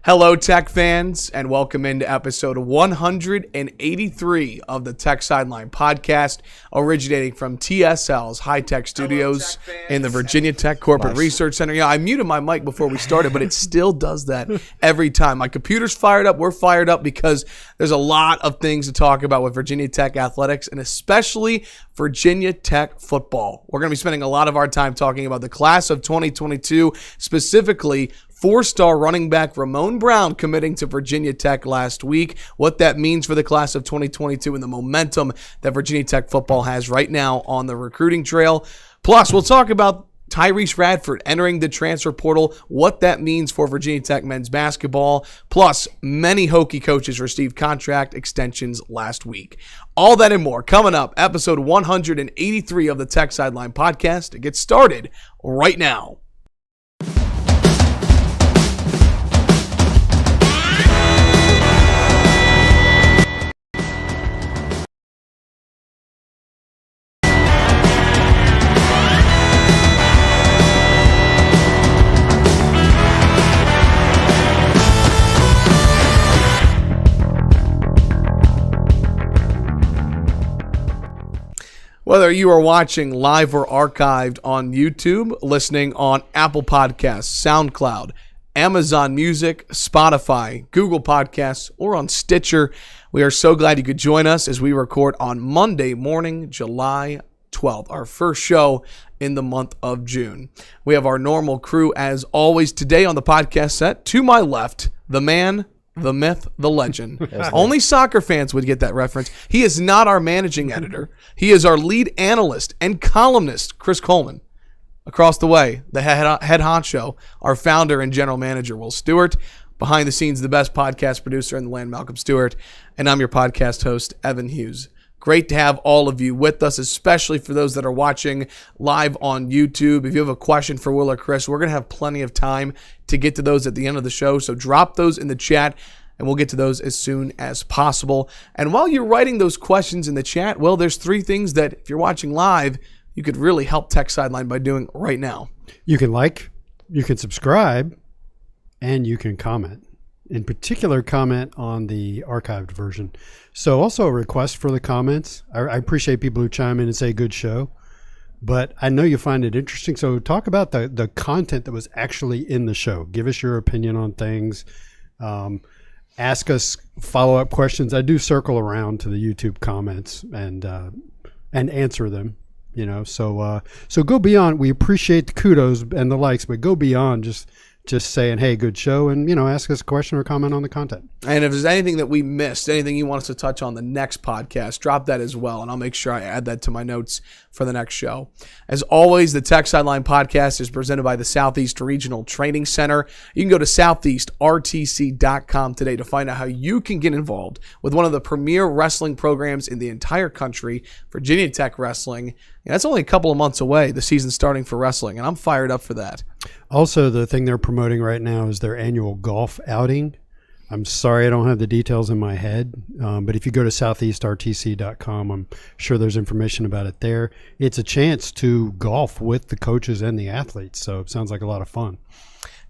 Hello, Tech fans, and welcome into episode 183 of the Tech Sideline Podcast, originating from TSL's high-tech studios in the Virginia Tech Corporate Research Center. Yeah, I muted my mic before we started, but it still does that every time. My computer's fired up. We're fired up because there's a lot of things to talk about with Virginia Tech athletics, and especially Virginia Tech football. We're going to be spending a lot of our time talking about the class of 2022, specifically four-star running back Ramon Brown committing to Virginia Tech last week, what that means for the class of 2022 and the momentum that Virginia Tech football has right now on the recruiting trail. Plus, we'll talk about Tyrese Radford entering the transfer portal, what that means for Virginia Tech men's basketball. Plus, many Hokie coaches received contract extensions last week. All that and more coming up, episode 183 of the Tech Sideline Podcast. To get started right now. Whether you are watching live or archived on YouTube, listening on Apple Podcasts, SoundCloud, Amazon Music, Spotify, Google Podcasts, or on Stitcher, we are so glad you could join us as we record on Monday morning, July 12th, our first show in the month of June. We have our normal crew as always today on the podcast set. To my left, the man, the myth, the legend. Only soccer fans would get that reference. He is not our managing editor. He is our lead analyst and columnist, Chris Coleman. Across the way, the head honcho, our founder and general manager, Will Stewart. Behind the scenes, the best podcast producer in the land, Malcolm Stewart. And I'm your podcast host, Evan Hughes. Great to have all of you with us, especially for those that are watching live on YouTube. If you have a question for Will or Chris, we're going to have plenty of time to get to those at the end of the show. So drop those in the chat, and we'll get to those as soon as possible. And while you're writing those questions in the chat, well, there's three things that if you're watching live, you could really help Tech Sideline by doing right now. You can like, you can subscribe, and you can comment. In particular, comment on the archived version. So also a request for the comments. I appreciate people who chime in and say good show, but I know you find it interesting. So talk about the content that was actually in the show. Give us your opinion on things. Ask us follow-up questions. I do circle around to the YouTube comments and answer them. You know, so go beyond. We appreciate the kudos and the likes, but go beyond just saying, hey, good show, and, you know, ask us a question or comment on the content. And if there's anything that we missed, anything you want us to touch on the next podcast, drop that as well, and I'll make sure I add that to my notes for the next show. As always, the Tech Sideline Podcast is presented by the Southeast Regional Training Center. You can go to southeastrtc.com today to find out how you can get involved with one of the premier wrestling programs in the entire country, Virginia Tech Wrestling. Yeah, that's only a couple of months away, the season starting for wrestling, and I'm fired up for that. Also, the thing they're promoting right now is their annual golf outing. I'm sorry I don't have the details in my head, but if you go to southeastrtc.com, I'm sure there's information about it there. It's a chance to golf with the coaches and the athletes, so it sounds like a lot of fun.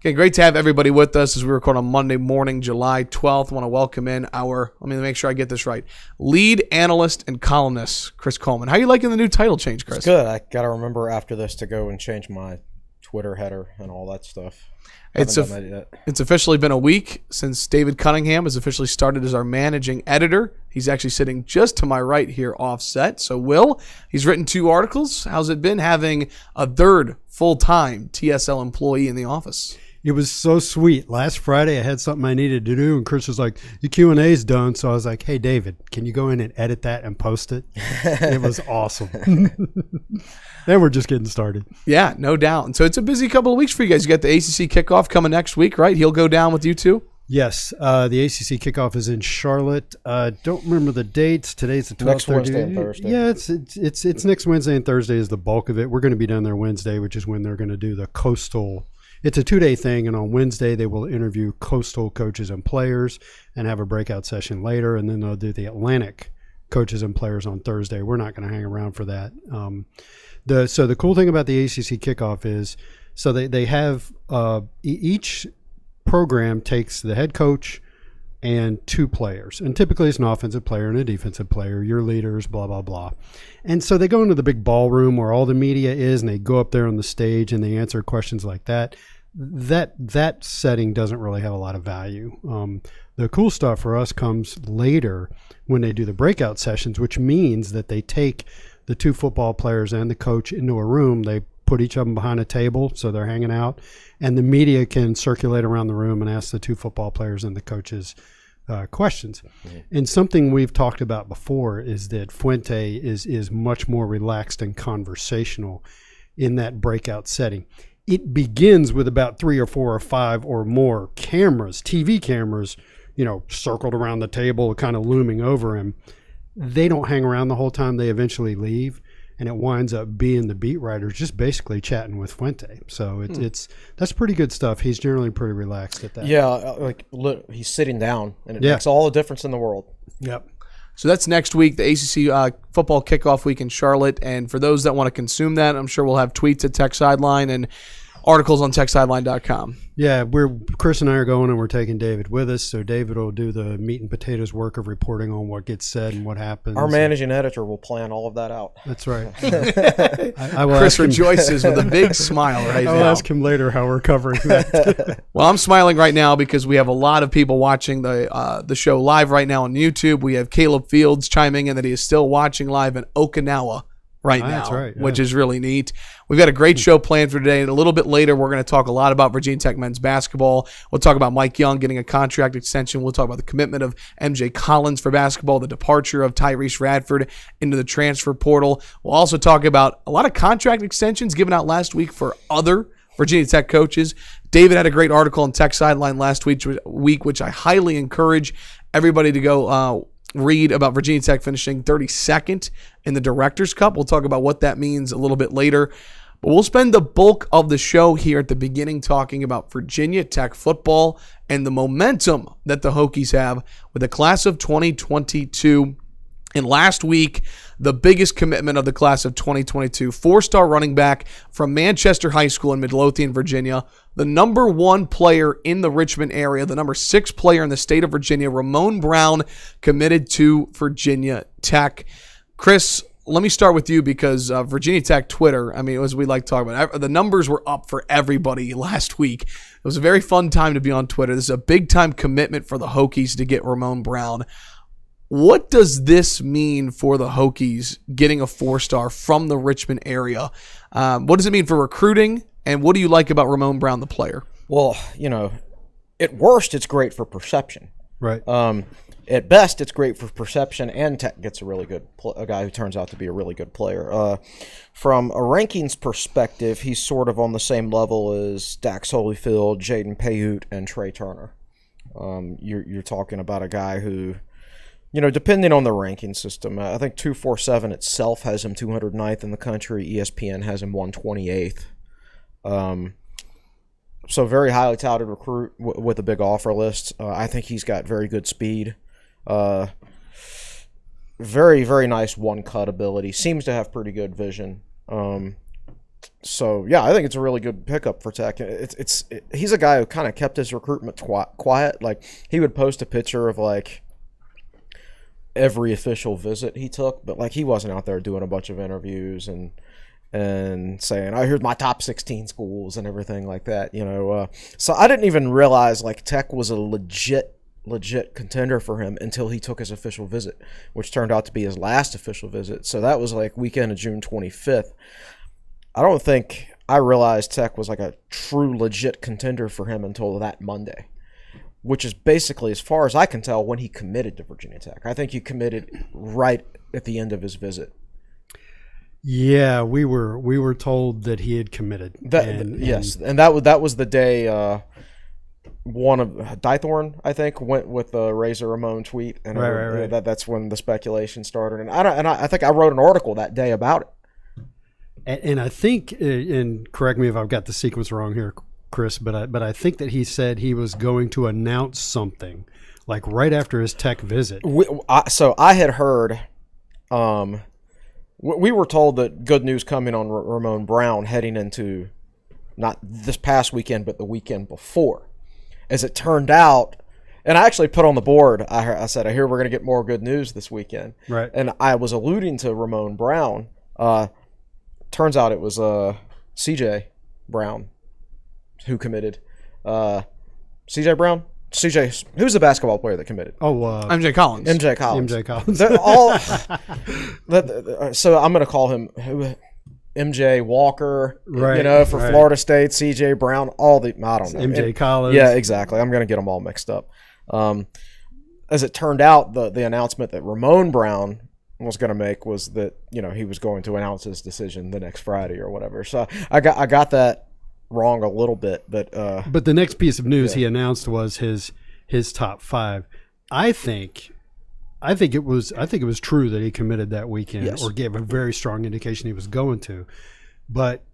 Okay, great to have everybody with us as we record on Monday morning, July 12th. I want to welcome in let me make sure I get this right, lead analyst and columnist, Chris Coleman. How are you liking the new title change, Chris? It's good. I got to remember after this to go and change my Twitter header and all that stuff. It's officially been a week since David Cunningham has officially started as our managing editor. He's actually sitting just to my right here offset. So, Will, he's written 2 articles. How's it been having a third full-time TSL employee in the office? It was so sweet. Last Friday, I had something I needed to do, and Chris was like, "The Q&A's done." So I was like, "Hey, David, can you go in and edit that and post it?" It was awesome. Then we're just getting started. Yeah, no doubt. And so it's a busy couple of weeks for you guys. You got the ACC kickoff coming next week, right? He'll go down with you too? Yes. The ACC kickoff is in Charlotte. Don't remember the dates. Today's the 12th. Next Wednesday and Thursday. Yeah, it's next Wednesday and Thursday is the bulk of it. We're going to be down there Wednesday, which is when they're going to do the Coastal. It's a 2-day thing, and on Wednesday they will interview Coastal coaches and players and have a breakout session later, and then they'll do the Atlantic coaches and players on Thursday. We're not going to hang around for that. The cool thing about the ACC kickoff is, so they have each program takes the head coach and 2 players. And typically it's an offensive player and a defensive player, your leaders, blah, blah, blah. And so they go into the big ballroom where all the media is, and they go up there on the stage and they answer questions like that. That setting doesn't really have a lot of value. The cool stuff for us comes later when they do the breakout sessions, which means that they take the 2 football players and the coach into a room. They put each of them behind a table so they're hanging out, and the media can circulate around the room and ask the 2 football players and the coaches questions. Mm-hmm. And something we've talked about before is that Fuente is much more relaxed and conversational in that breakout setting. It begins with about 3 or 4 or 5 or more cameras, TV cameras, circled around the table, kind of looming over him. They don't hang around the whole time. They eventually leave, and it winds up being the beat writers just basically chatting with Fuente. So that's pretty good stuff. He's generally pretty relaxed at that. Yeah, he's sitting down, and it makes all the difference in the world. Yep. So that's next week, the ACC football kickoff week in Charlotte. And for those that want to consume that, I'm sure we'll have tweets at Tech Sideline and articles on techsideline.com. Yeah, Chris and I are going, and we're taking David with us. So David will do the meat and potatoes work of reporting on what gets said and what happens. Our managing editor will plan all of that out. That's right. Chris rejoices with a big smile right now. I'll ask him later how we're covering that. Well, I'm smiling right now because we have a lot of people watching the show live right now on YouTube. We have Caleb Fields chiming in that he is still watching live in Okinawa right now, that's right, yeah. Which is really neat. We've got a great show planned for today, and a little bit later we're going to talk a lot about Virginia Tech men's basketball. We'll talk about Mike Young getting a contract extension. We'll talk about the commitment of MJ Collins for basketball, the departure of Tyrese Radford into the transfer portal. We'll also talk about a lot of contract extensions given out last week for other Virginia Tech coaches. David had a great article on Tech Sideline last week, which I highly encourage everybody to go read about Virginia Tech finishing 32nd in the Directors Cup. We'll talk about what that means a little bit later. But we'll spend the bulk of the show here at the beginning talking about Virginia Tech football and the momentum that the Hokies have with the class of 2022. And last week, the biggest commitment of the class of 2022, 4-star running back from Manchester High School in Midlothian, Virginia, the number 1 player in the Richmond area, the number 6 player in the state of Virginia, Ramon Brown, committed to Virginia Tech. Chris, let me start with you because Virginia Tech Twitter, as we like to talk about, the numbers were up for everybody last week. It was a very fun time to be on Twitter. This is a big-time commitment for the Hokies to get Ramon Brown. What does this mean for the Hokies getting a 4-star from the Richmond area? What does it mean for recruiting, and what do you like about Ramon Brown, the player? Well, at worst, it's great for perception. Right. At best, it's great for perception, and Tech gets a guy who turns out to be a really good player. From a rankings perspective, he's sort of on the same level as Dax Holyfield, Jaden Payute, and Trey Turner. You're talking about a guy who, depending on the ranking system, I think 247 itself has him 209th in the country. ESPN has him 128th. So very highly touted recruit with a big offer list. I think he's got very good speed. Very, very nice one-cut ability. Seems to have pretty good vision. So, yeah, I think it's a really good pickup for Tech. He's a guy who kind of kept his recruitment quiet. Like, he would post a picture of, every official visit he took, but, he wasn't out there doing a bunch of interviews and saying, here's my top 16 schools and everything like that, So I didn't even realize, Tech was a legit contender for him until he took his official visit, which turned out to be his last official visit. So that was weekend of June 25th. I don't think I realized Tech was a true legit contender for him until that Monday, which is basically, as far as I can tell, when he committed to Virginia Tech. I think he committed right at the end of his visit. Yeah, we were told that he had committed. Yes, and that was the day one of Dythorn, I think, went with the Razor Ramon tweet, and right. That's when the speculation started. And I think I wrote an article that day about it. And I think, and correct me if I've got the sequence wrong here, Chris, but I think that he said he was going to announce something right after his Tech visit. So I had heard, we were told that good news coming on Ramon Brown heading into not this past weekend, but the weekend before. as it turned out, and I actually put on the board, I said, I hear we're going to get more good news this weekend. Right. And I was alluding to Ramon Brown. Turns out it was CJ Brown who committed. CJ Brown? CJ, who's the basketball player that committed? MJ Collins. MJ Collins. MJ Collins. They're all, so I'm going to call him MJ Walker, Right, for right. Florida State, CJ Brown, all the, I don't know. MJ Collins. Yeah, exactly. I'm going to get them all mixed up. As it turned out, the announcement that Ramon Brown was going to make was that, he was going to announce his decision the next Friday or whatever. So I got that wrong a little bit, but the next piece of news he announced was his top 5. I think it was true that he committed that weekend, Yes. or gave a very strong indication he was going to. But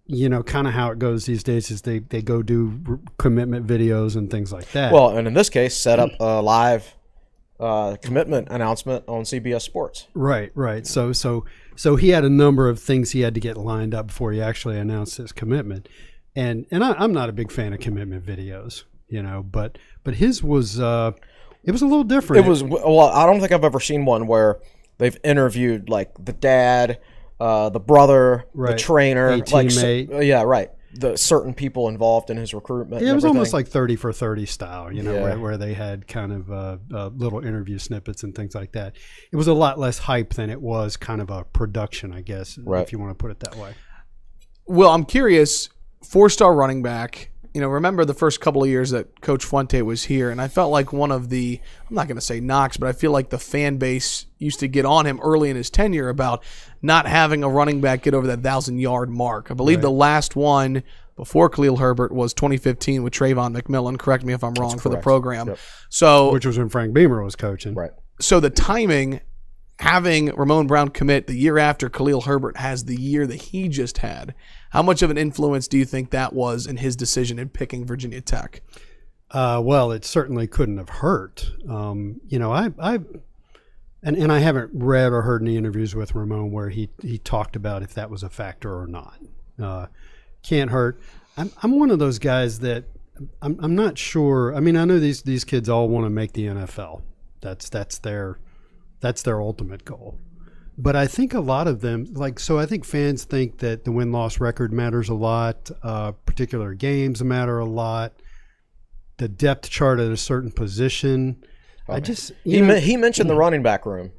kind of how it goes these days is they go do commitment videos and things like that. well, and in this case, set up a live commitment announcement on CBS Sports. Right. So he had a number of things he had to get lined up before he actually announced his commitment. And I'm not a big fan of commitment videos, but his was it was a little different. It was, well, I don't think I've ever seen one where they've interviewed like the dad, the brother, the Right. trainer, A teammate. right. The certain people involved in his recruitment. Yeah, it and was everything. almost like 30 for 30 style, Yeah. where they had kind of little interview snippets and things like that. It was a lot less hype than it was kind of a production, I guess, Right. if you want to put it that way. Well, I'm curious, 4-star running back. Remember the first couple of years that Coach Fuente was here, and I felt like one of the, I'm not going to say knocks, but I feel like the fan base used to get on him early in his tenure about not having a running back get over that 1,000-yard mark. I believe the last one before Khalil Herbert was 2015 with Trayvon McMillan. Correct me if I'm wrong for the correct. program. Yep. So, Which was when Frank Beamer was coaching. Right. so the timing, having Ramon Brown commit the year after Khalil Herbert has the year that he just had, how much of an influence do you think that was in his decision in picking Virginia Tech? Well, it certainly couldn't have hurt. I haven't read or heard any interviews with Ramon where he talked about if that was a factor or not. Can't hurt. I'm one of those guys that I'm not sure. I mean, I know these kids all want to make the NFL. That's their ultimate goal. But I think a lot of them, I think fans think that the win-loss record matters a lot. Particular games matter a lot. The depth chart at a certain position. He mentioned the running back room,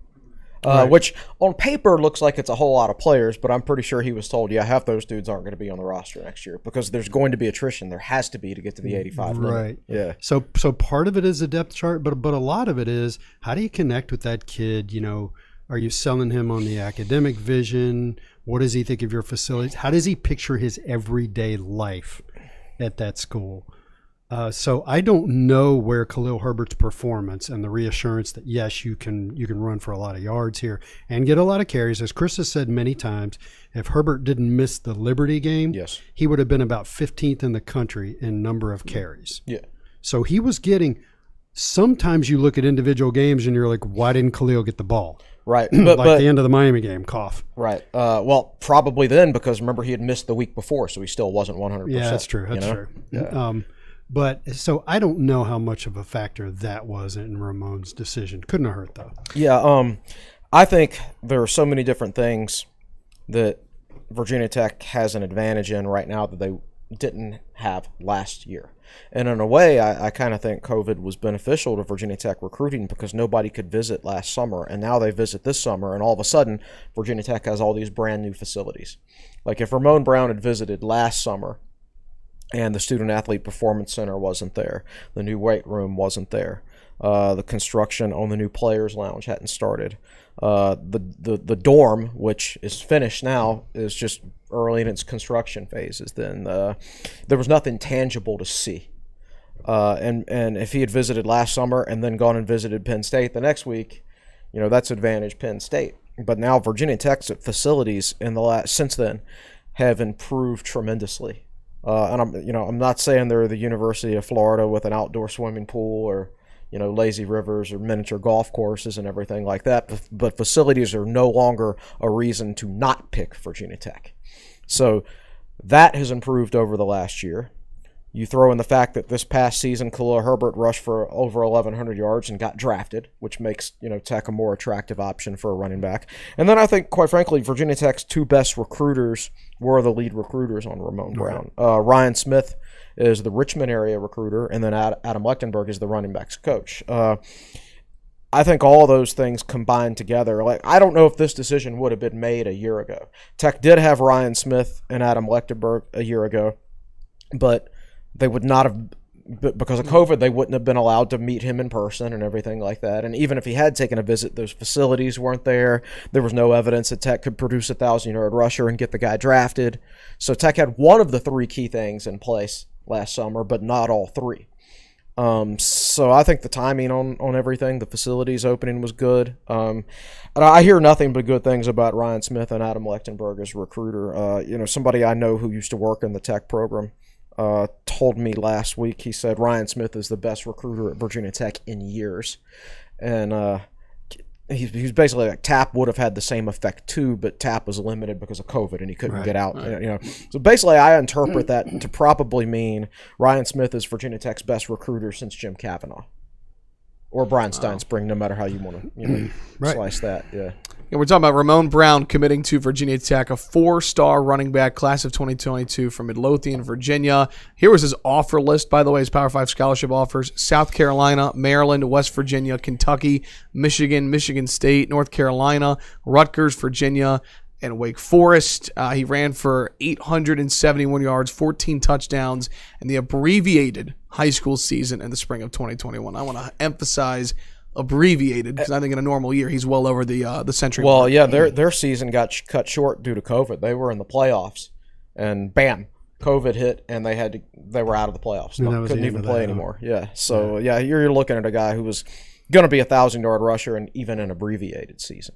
Right. which on paper looks like it's a whole lot of players, but I'm pretty sure he was told, half those dudes aren't going to be on the roster next year because there's going to be attrition. There has to be to get to the 85 limit. Right. Yeah. So part of it is a depth chart, but a lot of it is how do you connect with that kid? Are you selling him on the academic vision? What does he think of your facilities? How does he picture his everyday life at that school? So I don't know where Khalil Herbert's performance and the reassurance that yes, you can run for a lot of yards here and get a lot of carries. As Chris has said many times, if Herbert didn't miss the Liberty game, Yes. he would have been about 15th in the country in number of carries. Yeah. So he was getting. Sometimes you look at individual games and you're like, why didn't Khalil get the ball? Right. But the end of the Miami game, cough. Right. Well, probably then because remember he had missed the week before, so he still wasn't 100%. Yeah, that's true. That's true. Yeah. But so I don't know how much of a factor that was in Ramon's decision. Couldn't have hurt though. Yeah. I think there are so many different things that Virginia Tech has an advantage in right now that they didn't have last year. And in a way, I kind of think COVID was beneficial to Virginia Tech recruiting because nobody could visit last summer, and now they visit this summer, and all of a sudden, Virginia Tech has all these brand new facilities. Like if Ramon Brown had visited last summer and the Student Athlete Performance Center wasn't there, the new weight room wasn't there, the construction on the new Players Lounge hadn't started, the dorm, which is finished now, is just early in its construction phases, then there was nothing tangible to see. And if he had visited last summer and then gone and visited Penn State the next week, that's advantage Penn State. But now Virginia Tech's facilities since then have improved tremendously. And I'm not saying they're the University of Florida with an outdoor swimming pool or lazy rivers or miniature golf courses and everything like that, but facilities are no longer a reason to not pick Virginia Tech. So that has improved over the last year. You throw in the fact that this past season, Khalil Herbert rushed for over 1,100 yards and got drafted, which makes Tech a more attractive option for a running back. And then I think, quite frankly, Virginia Tech's two best recruiters were the lead recruiters on Ramon Brown. Ryan Smith is the Richmond area recruiter, and then Adam Lechtenberg is the running backs coach. I think all those things combined together. Like, I don't know if this decision would have been made a year ago. Tech did have Ryan Smith and Adam Lechtenberg a year ago, but they would not have, because of COVID, they wouldn't have been allowed to meet him in person and everything like that. And even if he had taken a visit, those facilities weren't there. There was no evidence that Tech could produce a 1,000-yard rusher and get the guy drafted. So Tech had one of the three key things in place last summer, but not all three. So I think the timing on everything, the facilities opening was good. And I hear nothing but good things about Ryan Smith and Adam Lechtenberg as recruiter. Somebody I know who used to work in the Tech program told me last week, he said Ryan Smith is the best recruiter at Virginia Tech in years. And he's basically like, Tapp would have had the same effect too, but Tapp was limited because of COVID and he couldn't get out. Right. So basically I interpret that to probably mean Ryan Smith is Virginia Tech's best recruiter since Jim Kavanaugh. Or Brian Steinspring, no matter how you want to slice that. Yeah. And we're talking about Ramon Brown committing to Virginia Tech, a 4-star running back, class of 2022 from Midlothian, Virginia. Here was his offer list, by the way, his Power 5 scholarship offers: South Carolina, Maryland, West Virginia, Kentucky, Michigan, Michigan State, North Carolina, Rutgers, Virginia, and Wake Forest. He ran for 871 yards, 14 touchdowns, in the abbreviated high school season in the spring of 2021. I want to emphasize abbreviated because I think in a normal year he's well over the century. Well, yeah, their season got cut short due to COVID. They were in the playoffs, and bam, COVID hit, and they were out of the playoffs. Couldn't even play anymore. Yeah, so yeah, you're looking at a guy who was going to be a 1,000-yard rusher, and even an abbreviated season.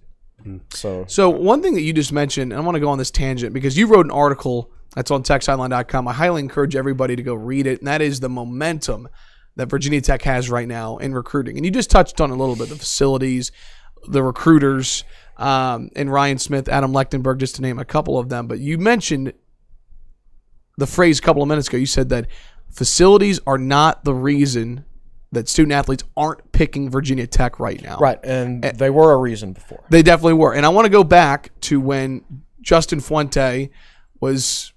So one thing that you just mentioned, and I want to go on this tangent because you wrote an article that's on TechSideline.com. I highly encourage everybody to go read it, and that is the momentum that Virginia Tech has right now in recruiting. And you just touched on a little bit the facilities, the recruiters, and Ryan Smith, Adam Lechtenberg, just to name a couple of them. But you mentioned the phrase a couple of minutes ago. You said that facilities are not the reason that student athletes aren't picking Virginia Tech right now. Right, and they were a reason before. They definitely were. And I want to go back to when Justin Fuente was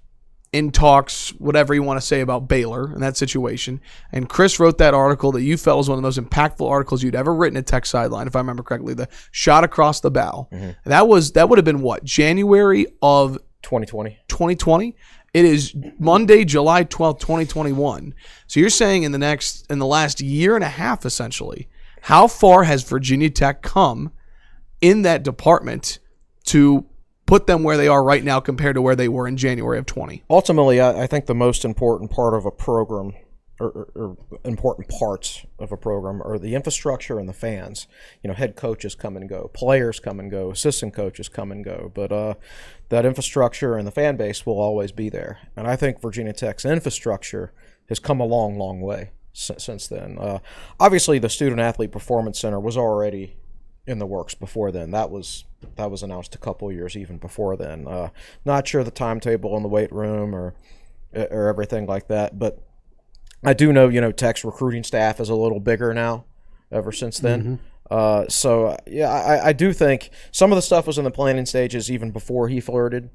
in talks, whatever you want to say about Baylor and that situation. And Chris wrote that article that you felt was one of the most impactful articles you'd ever written at Tech Sideline, if I remember correctly, the shot across the bow. Mm-hmm. That would have been what? January of 2020? It is Monday, July 12th, 2021. So you're saying in the last year and a half, essentially, how far has Virginia Tech come in that department to put them where they are right now compared to where they were in January of 20? Ultimately, I think the most important part of a program, or important parts of a program, are the infrastructure and the fans. Head coaches come and go, players come and go, assistant coaches come and go, but that infrastructure and the fan base will always be there. And I think Virginia Tech's infrastructure has come a long, long way since then. Obviously, the Student Athlete Performance Center was already in the works before then. That was announced a couple of years even before then. Not sure the timetable in the weight room or everything like that, but I do know, Tech's recruiting staff is a little bigger now ever since then. Mm-hmm. I do think some of the stuff was in the planning stages even before he flirted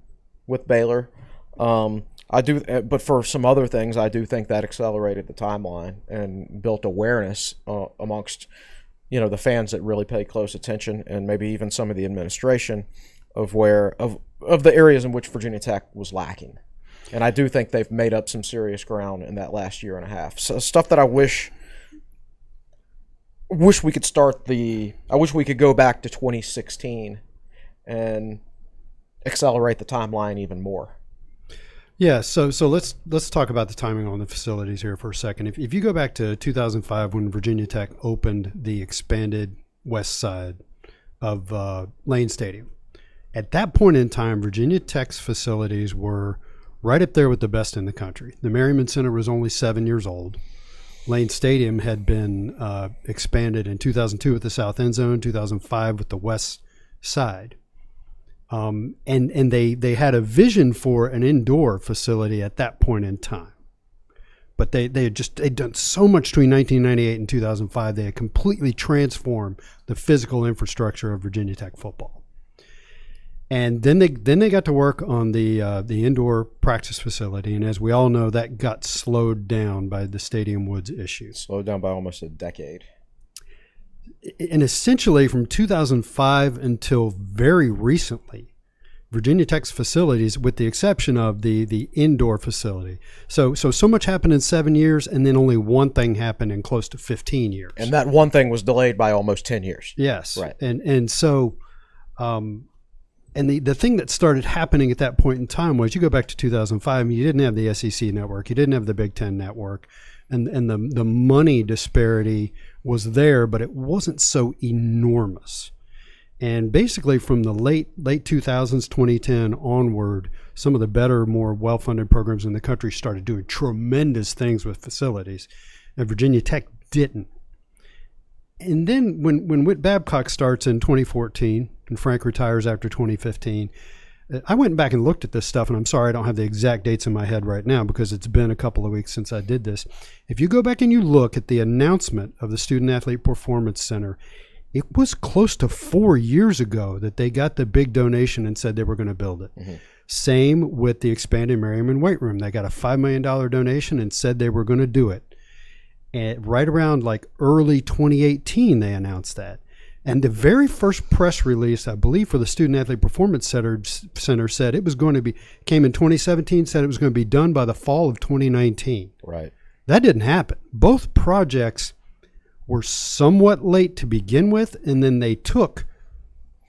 with Baylor. But for some other things, I do think that accelerated the timeline and built awareness amongst the fans that really pay close attention, and maybe even some of the administration of the areas in which Virginia Tech was lacking. And I do think they've made up some serious ground in that last year and a half. So stuff that I wish we could I wish we could go back to 2016 and accelerate the timeline even more. Yeah, so let's talk about the timing on the facilities here for a second. If you go back to 2005 when Virginia Tech opened the expanded west side of Lane Stadium, at that point in time, Virginia Tech's facilities were right up there with the best in the country. The Merriman Center was only 7 years old. Lane Stadium had been expanded in 2002 with the south end zone, 2005 with the west side. And they had a vision for an indoor facility at that point in time. but they'd done so much between 1998 and 2005. They had completely transformed the physical infrastructure of Virginia Tech football. And then they got to work on the indoor practice facility, and as we all know, that got slowed down by the Stadium Woods issue. Slowed down by almost a decade. And essentially, from 2005 until very recently, Virginia Tech's facilities, with the exception of the indoor facility, so much happened in 7 years, and then only one thing happened in close to 15 years. And that one thing was delayed by almost 10 years. Yes, right. And so. And the thing that started happening at that point in time was, you go back to 2005, you didn't have the SEC network, you didn't have the Big Ten network, and the money disparity was there, but it wasn't so enormous. And basically from the late 2000s, 2010 onward, some of the better, more well-funded programs in the country started doing tremendous things with facilities, and Virginia Tech didn't. And then when Whit Babcock starts in 2014 and Frank retires after 2015, I went back and looked at this stuff, and I'm sorry I don't have the exact dates in my head right now because it's been a couple of weeks since I did this. If you go back and you look at the announcement of the Student Athlete Performance Center, it was close to 4 years ago that they got the big donation and said they were going to build it. Mm-hmm. Same with the expanded Merriman weight room. They got a $5 million donation and said they were going to do it. And right around like early 2018, they announced that. And the very first press release, I believe, for the Student Athlete Performance Center said it was going to be, came in 2017, said it was going to be done by the fall of 2019. Right. That didn't happen. Both projects were somewhat late to begin with, and then they took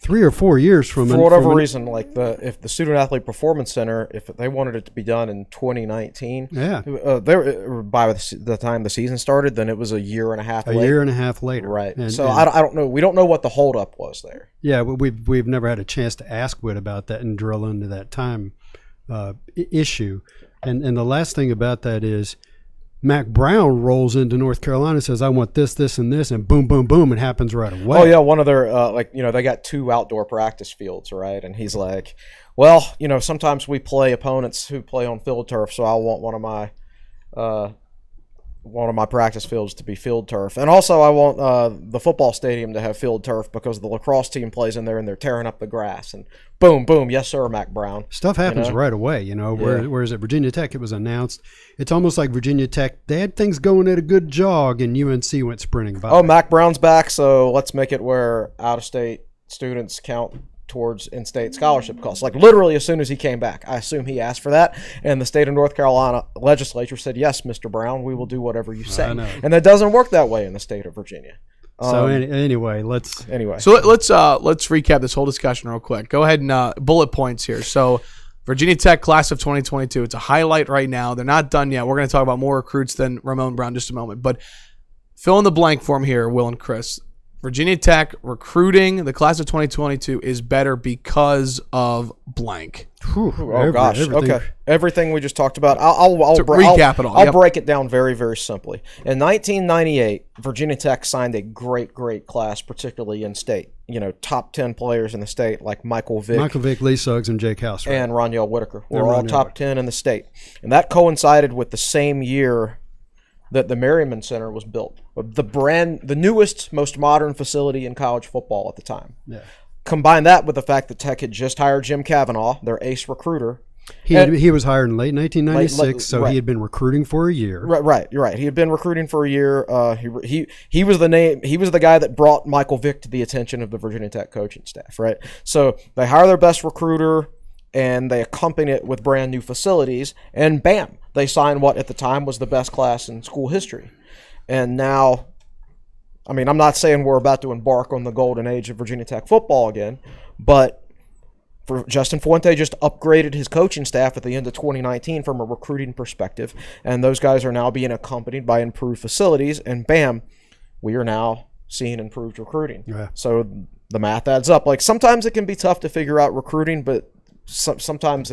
3 or 4 years from for whatever reason, like if the Student Athlete Performance Center, if they wanted it to be done in 2019, by the time the season started, then it was a year and a half later. A year and a half later, right? I don't know. We don't know what the holdup was there. Yeah, we've never had a chance to ask Whit about that and drill into that time issue. And the last thing about that is, Mac Brown rolls into North Carolina and says, I want this, this, and this, and boom, boom, boom, it happens right away. Oh, yeah, one of their, they got 2 outdoor practice fields, right? And he's like, well, sometimes we play opponents who play on field turf, so I want one of my practice fields to be field turf. And also I want the football stadium to have field turf because the lacrosse team plays in there and they're tearing up the grass. And boom, boom, yes, sir, Mac Brown. Stuff happens right away, whereas at Virginia Tech it was announced. It's almost like Virginia Tech, they had things going at a good jog and UNC went sprinting by. Oh, Mac Brown's back, so let's make it where out-of-state students count towards in-state scholarship costs. Like literally as soon as he came back, I assume he asked for that, and the state of North Carolina legislature said, yes, Mr. Brown, we will do whatever you say. And that doesn't work that way in the state of Virginia. Anyway, let's recap this whole discussion real quick. Go ahead and bullet points here. So Virginia Tech class of 2022, it's a highlight right now. They're not done yet. We're going to talk about more recruits than Ramon Brown in just a moment, but fill in the blank for him here, Will and Chris. Virginia Tech recruiting, the class of 2022 is better because of blank. Gosh. Okay. Everything we just talked about. I'll recap it all. I'll break it down very, very simply. In 1998, Virginia Tech signed a great, great class, particularly in state. Top 10 players in the state like Michael Vick, Lee Suggs, and Jake House. Right? And Roniel Whitaker were all top 10 in the state. And that coincided with the same year that the Merriman Center was built, the newest, most modern facility in college football at the time. Yeah. Combine that with the fact that Tech had just hired Jim Cavanaugh, their ace recruiter. He was hired in late 1996, so he had been recruiting for a year. Right. You're right. He had been recruiting for a year. He was the guy that brought Michael Vick to the attention of the Virginia Tech coaching staff. Right. So they hire their best recruiter, and they accompany it with brand new facilities, and bam, they sign what at the time was the best class in school history. And now, I'm not saying we're about to embark on the golden age of Virginia Tech football again, but Justin Fuente just upgraded his coaching staff at the end of 2019 from a recruiting perspective, and those guys are now being accompanied by improved facilities, and bam, we are now seeing improved recruiting. Yeah. So the math adds up. Like sometimes it can be tough to figure out recruiting, but sometimes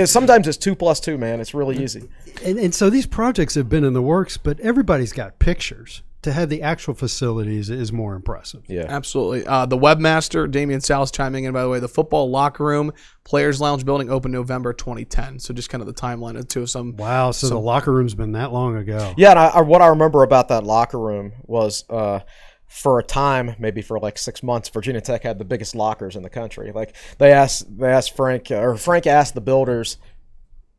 sometimes it's 2 + 2, man. It's really easy. And so these projects have been in the works, but everybody's got pictures. to have the actual facilities is more impressive. Yeah, absolutely. The webmaster, Damian Sal's chiming in, by the way. The football locker room, Players Lounge building opened November 2010. So just kind of the timeline of some. Wow, so the locker room's been that long ago. Yeah, and what I remember about that locker room was for a time, maybe for like 6 months, Virginia Tech had the biggest lockers in the country. Like they asked Frank, or Frank asked the builders,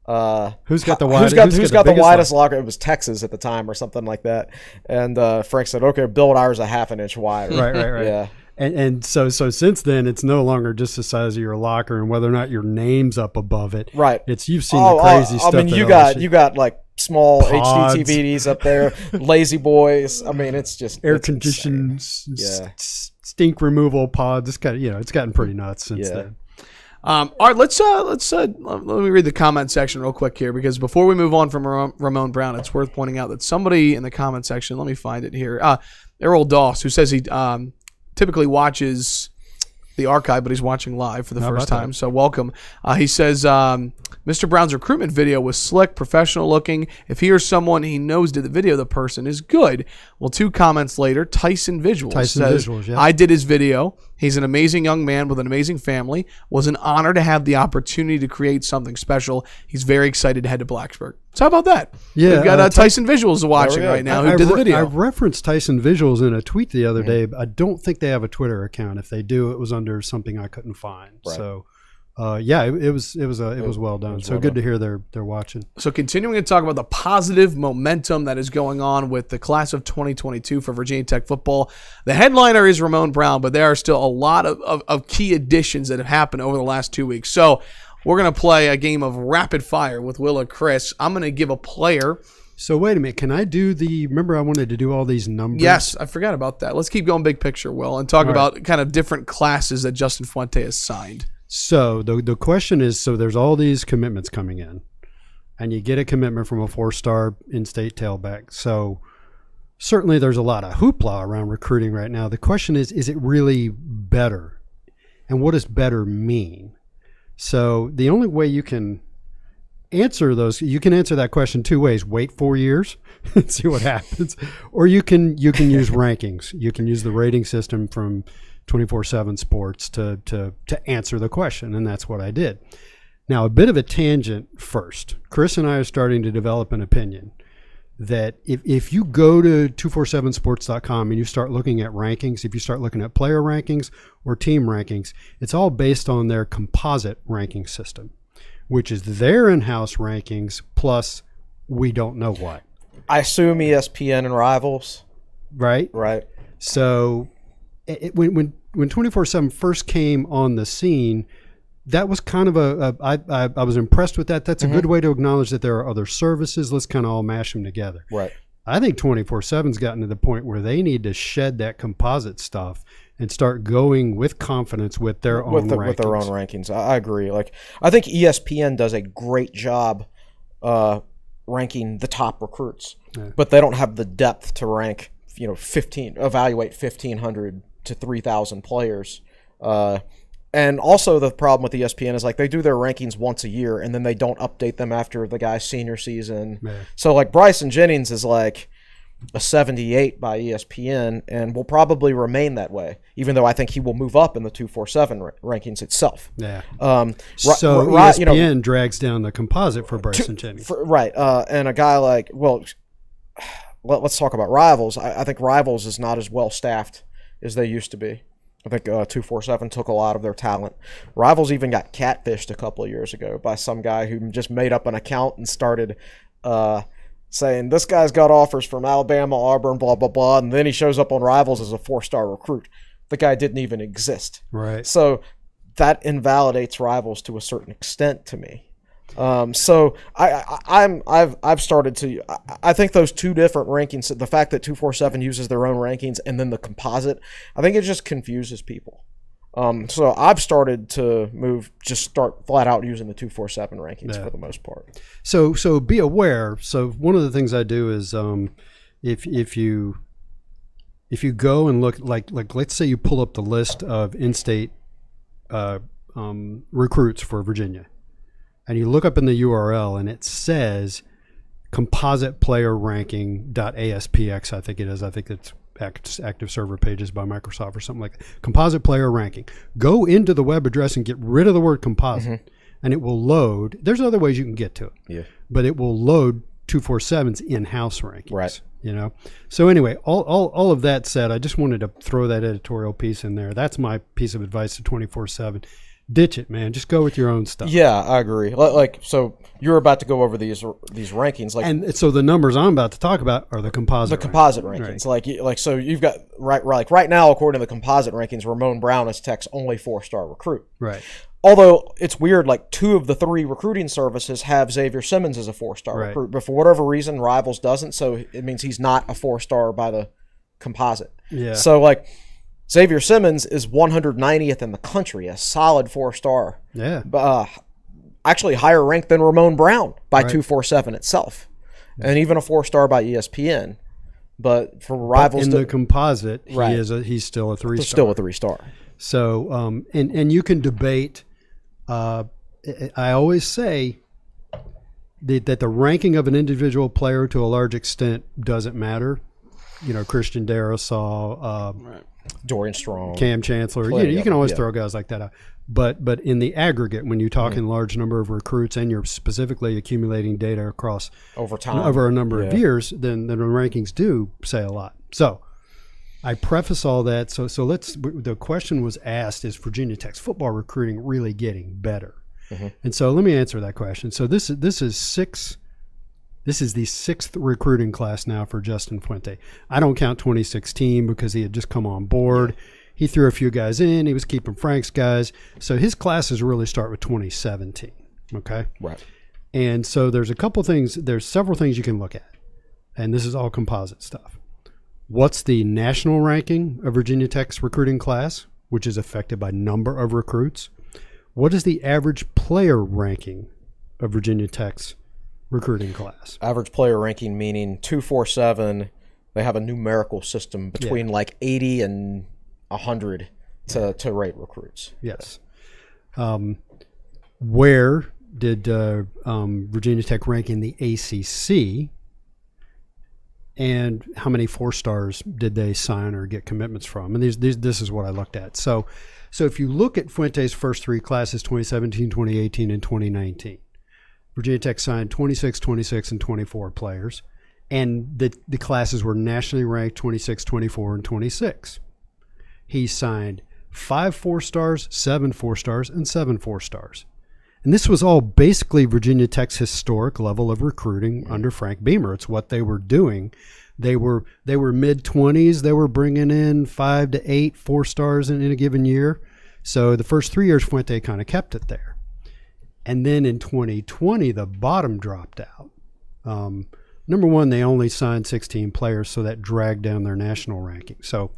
who's got the widest? Who's got the widest locker? It was Texas at the time, or something like that. And Frank said, "Okay, build ours a half an inch wider." Right. Yeah. And so since then, it's no longer just the size of your locker and whether or not your name's up above it. Right. It's you've seen the crazy stuff. I mean, you got like small pods. HDTVs up there, lazy boys. I mean, it's just air conditioned, stink removal pods. It's gotten pretty nuts since then. All right, let's let me read the comment section real quick here, because before we move on from Ramon Brown, it's worth pointing out that somebody in the comment section, let me find it here, Errol Doss, who says he typically watches the archive, but he's watching live for the first time. So welcome. He says, Mr. Brown's recruitment video was slick, professional looking. If he or someone he knows did the video, the person is good. Well, 2 comments later, Tyson Visuals says, I did his video. He's an amazing young man with an amazing family. Was an honor to have the opportunity to create something special. He's very excited to head to Blacksburg. So how about that? Yeah, we've got Tyson Visuals watching right now who did the video. I referenced Tyson Visuals in a tweet the other day. But I don't think they have a Twitter account. If they do, it was under something I couldn't find. Right. So, it was well done. So good to hear they're watching. So continuing to talk about the positive momentum that is going on with the class of 2022 for Virginia Tech football. The headliner is Ramon Brown, but there are still a lot of key additions that have happened over the last 2 weeks. So we're going to play a game of rapid fire with Will and Chris. I'm going to give a player. So wait a minute. Can I do remember I wanted to do all these numbers? Yes, I forgot about that. Let's keep going big picture, Will, and talk about kind of different classes that Justin Fuente has signed. So the question is, there's all these commitments coming in, and you get a commitment from a 4-star in-state tailback. So certainly there's a lot of hoopla around recruiting right now. The question is it really better? And what does better mean? So the only way you can answer that question 2 ways. Wait 4 years and see what happens. Or you can use rankings. You can use the rating system from 24/7 Sports to answer the question, and that's what I did. Now, a bit of a tangent first. Chris and I are starting to develop an opinion that if you go to 247sports.com and you start looking at rankings, if you start looking at player rankings or team rankings, it's all based on their composite ranking system, which is their in-house rankings plus we don't know what. I assume ESPN and Rivals. Right? Right. So when 24/7 first came on the scene, that was kind of I was impressed with that. That's a good way to acknowledge that there are other services. Let's kind of all mash them together. Right. I think 24/7's gotten to the point where they need to shed that composite stuff and start going with confidence with their own rankings. With their own rankings. I agree. Like, I think ESPN does a great job ranking the top recruits, but they don't have the depth to rank, evaluate 1,500 to 3,000 players. And also the problem with ESPN is, like, they do their rankings once a year and then they don't update them after the guy's senior season. Yeah. So, like, Bryson Jennings is like a 78 by ESPN and will probably remain that way, even though I think he will move up in the 247 rankings itself. Yeah. So ESPN drags down the composite for Bryson Jennings. Right. And a guy like, let's talk about Rivals. I think Rivals is not as well staffed as they used to be. I think 247 took a lot of their talent. Rivals even got catfished a couple of years ago by some guy who just made up an account and started saying, this guy's got offers from Alabama, Auburn, blah, blah, blah, and then he shows up on Rivals as a 4-star recruit. The guy didn't even exist. Right. So that invalidates Rivals to a certain extent to me. So I've started to. I think those two different rankings, the fact that 247 uses their own rankings and then the composite, I think it just confuses people. So I've started to start flat out using the 247 rankings for the most part. So be aware. So one of the things I do is if you go and look, like let's say you pull up the list of in-state recruits for Virginia. And you look up in the URL and it says composite player ranking.aspx, I think it is. I think it's active server pages by Microsoft or something like that. Composite player ranking. Go into the web address and get rid of the word composite, and it will load. There's other ways you can get to it. Yeah. But it will load 247's in-house rankings. Right. You know. So anyway, all of that said, I just wanted to throw that editorial piece in there. That's my piece of advice to 24/7. Ditch it, man. Just go with your own stuff. Yeah, I agree. Like, so you're about to go over these rankings, like, and so the numbers I'm about to talk about are the composite. rankings. Right. Like so you've got right now, according to the composite rankings, Ramon Brown is Tech's only 4-star recruit. Right. Although it's weird, like 2 of the 3 recruiting services have Xavier Simmons as a 4-star recruit, but for whatever reason, Rivals doesn't. So it means he's not a 4-star by the composite. Yeah. So like, Xavier Simmons is 190th in the country, a solid 4-star. Yeah. Actually higher ranked than Ramon Brown by 247 itself, and even a 4-star by ESPN. But for Rivals, in the composite, he's still a 3-star. Still a 3-star. So, and you can debate. I always say that the ranking of an individual player to a large extent doesn't matter. You know, Christian Darrisaw, Dorian Strong, Cam Chancellor. You can always throw guys like that out. But in the aggregate, when you talk in large number of recruits and you're specifically accumulating data across over time, over a number of years, then the rankings do say a lot. So I preface all that. So the question was asked, is Virginia Tech's football recruiting really getting better? And so let me answer that question. So this is the 6th recruiting class now for Justin Fuente. I don't count 2016 because he had just come on board. He threw a few guys in. He was keeping Frank's guys. So his classes really start with 2017. Okay? Right. And so there's several things you can look at. And this is all composite stuff. What's the national ranking of Virginia Tech's recruiting class, which is affected by number of recruits? What is the average player ranking of Virginia Tech's recruiting class? Average player ranking, meaning 247. They have a numerical system between like 80 and 100 to rate recruits. Yes. Where did Virginia Tech rank in the ACC? And how many 4-stars did they sign or get commitments from? And this is what I looked at. So if you look at Fuente's first 3 classes, 2017, 2018, and 2019, Virginia Tech signed 26, 26, and 24 players. And the classes were nationally ranked 26, 24, and 26. He signed 5 4-stars, 7 4-stars, and 7 4-stars. And this was all basically Virginia Tech's historic level of recruiting under Frank Beamer. It's what they were doing. They were mid-20s. They were bringing in 5 to 8 4-stars in a given year. So the first 3 years, Fuente kind of kept it there. And then in 2020, the bottom dropped out. Number one, they only signed 16 players, so that dragged down their national ranking. So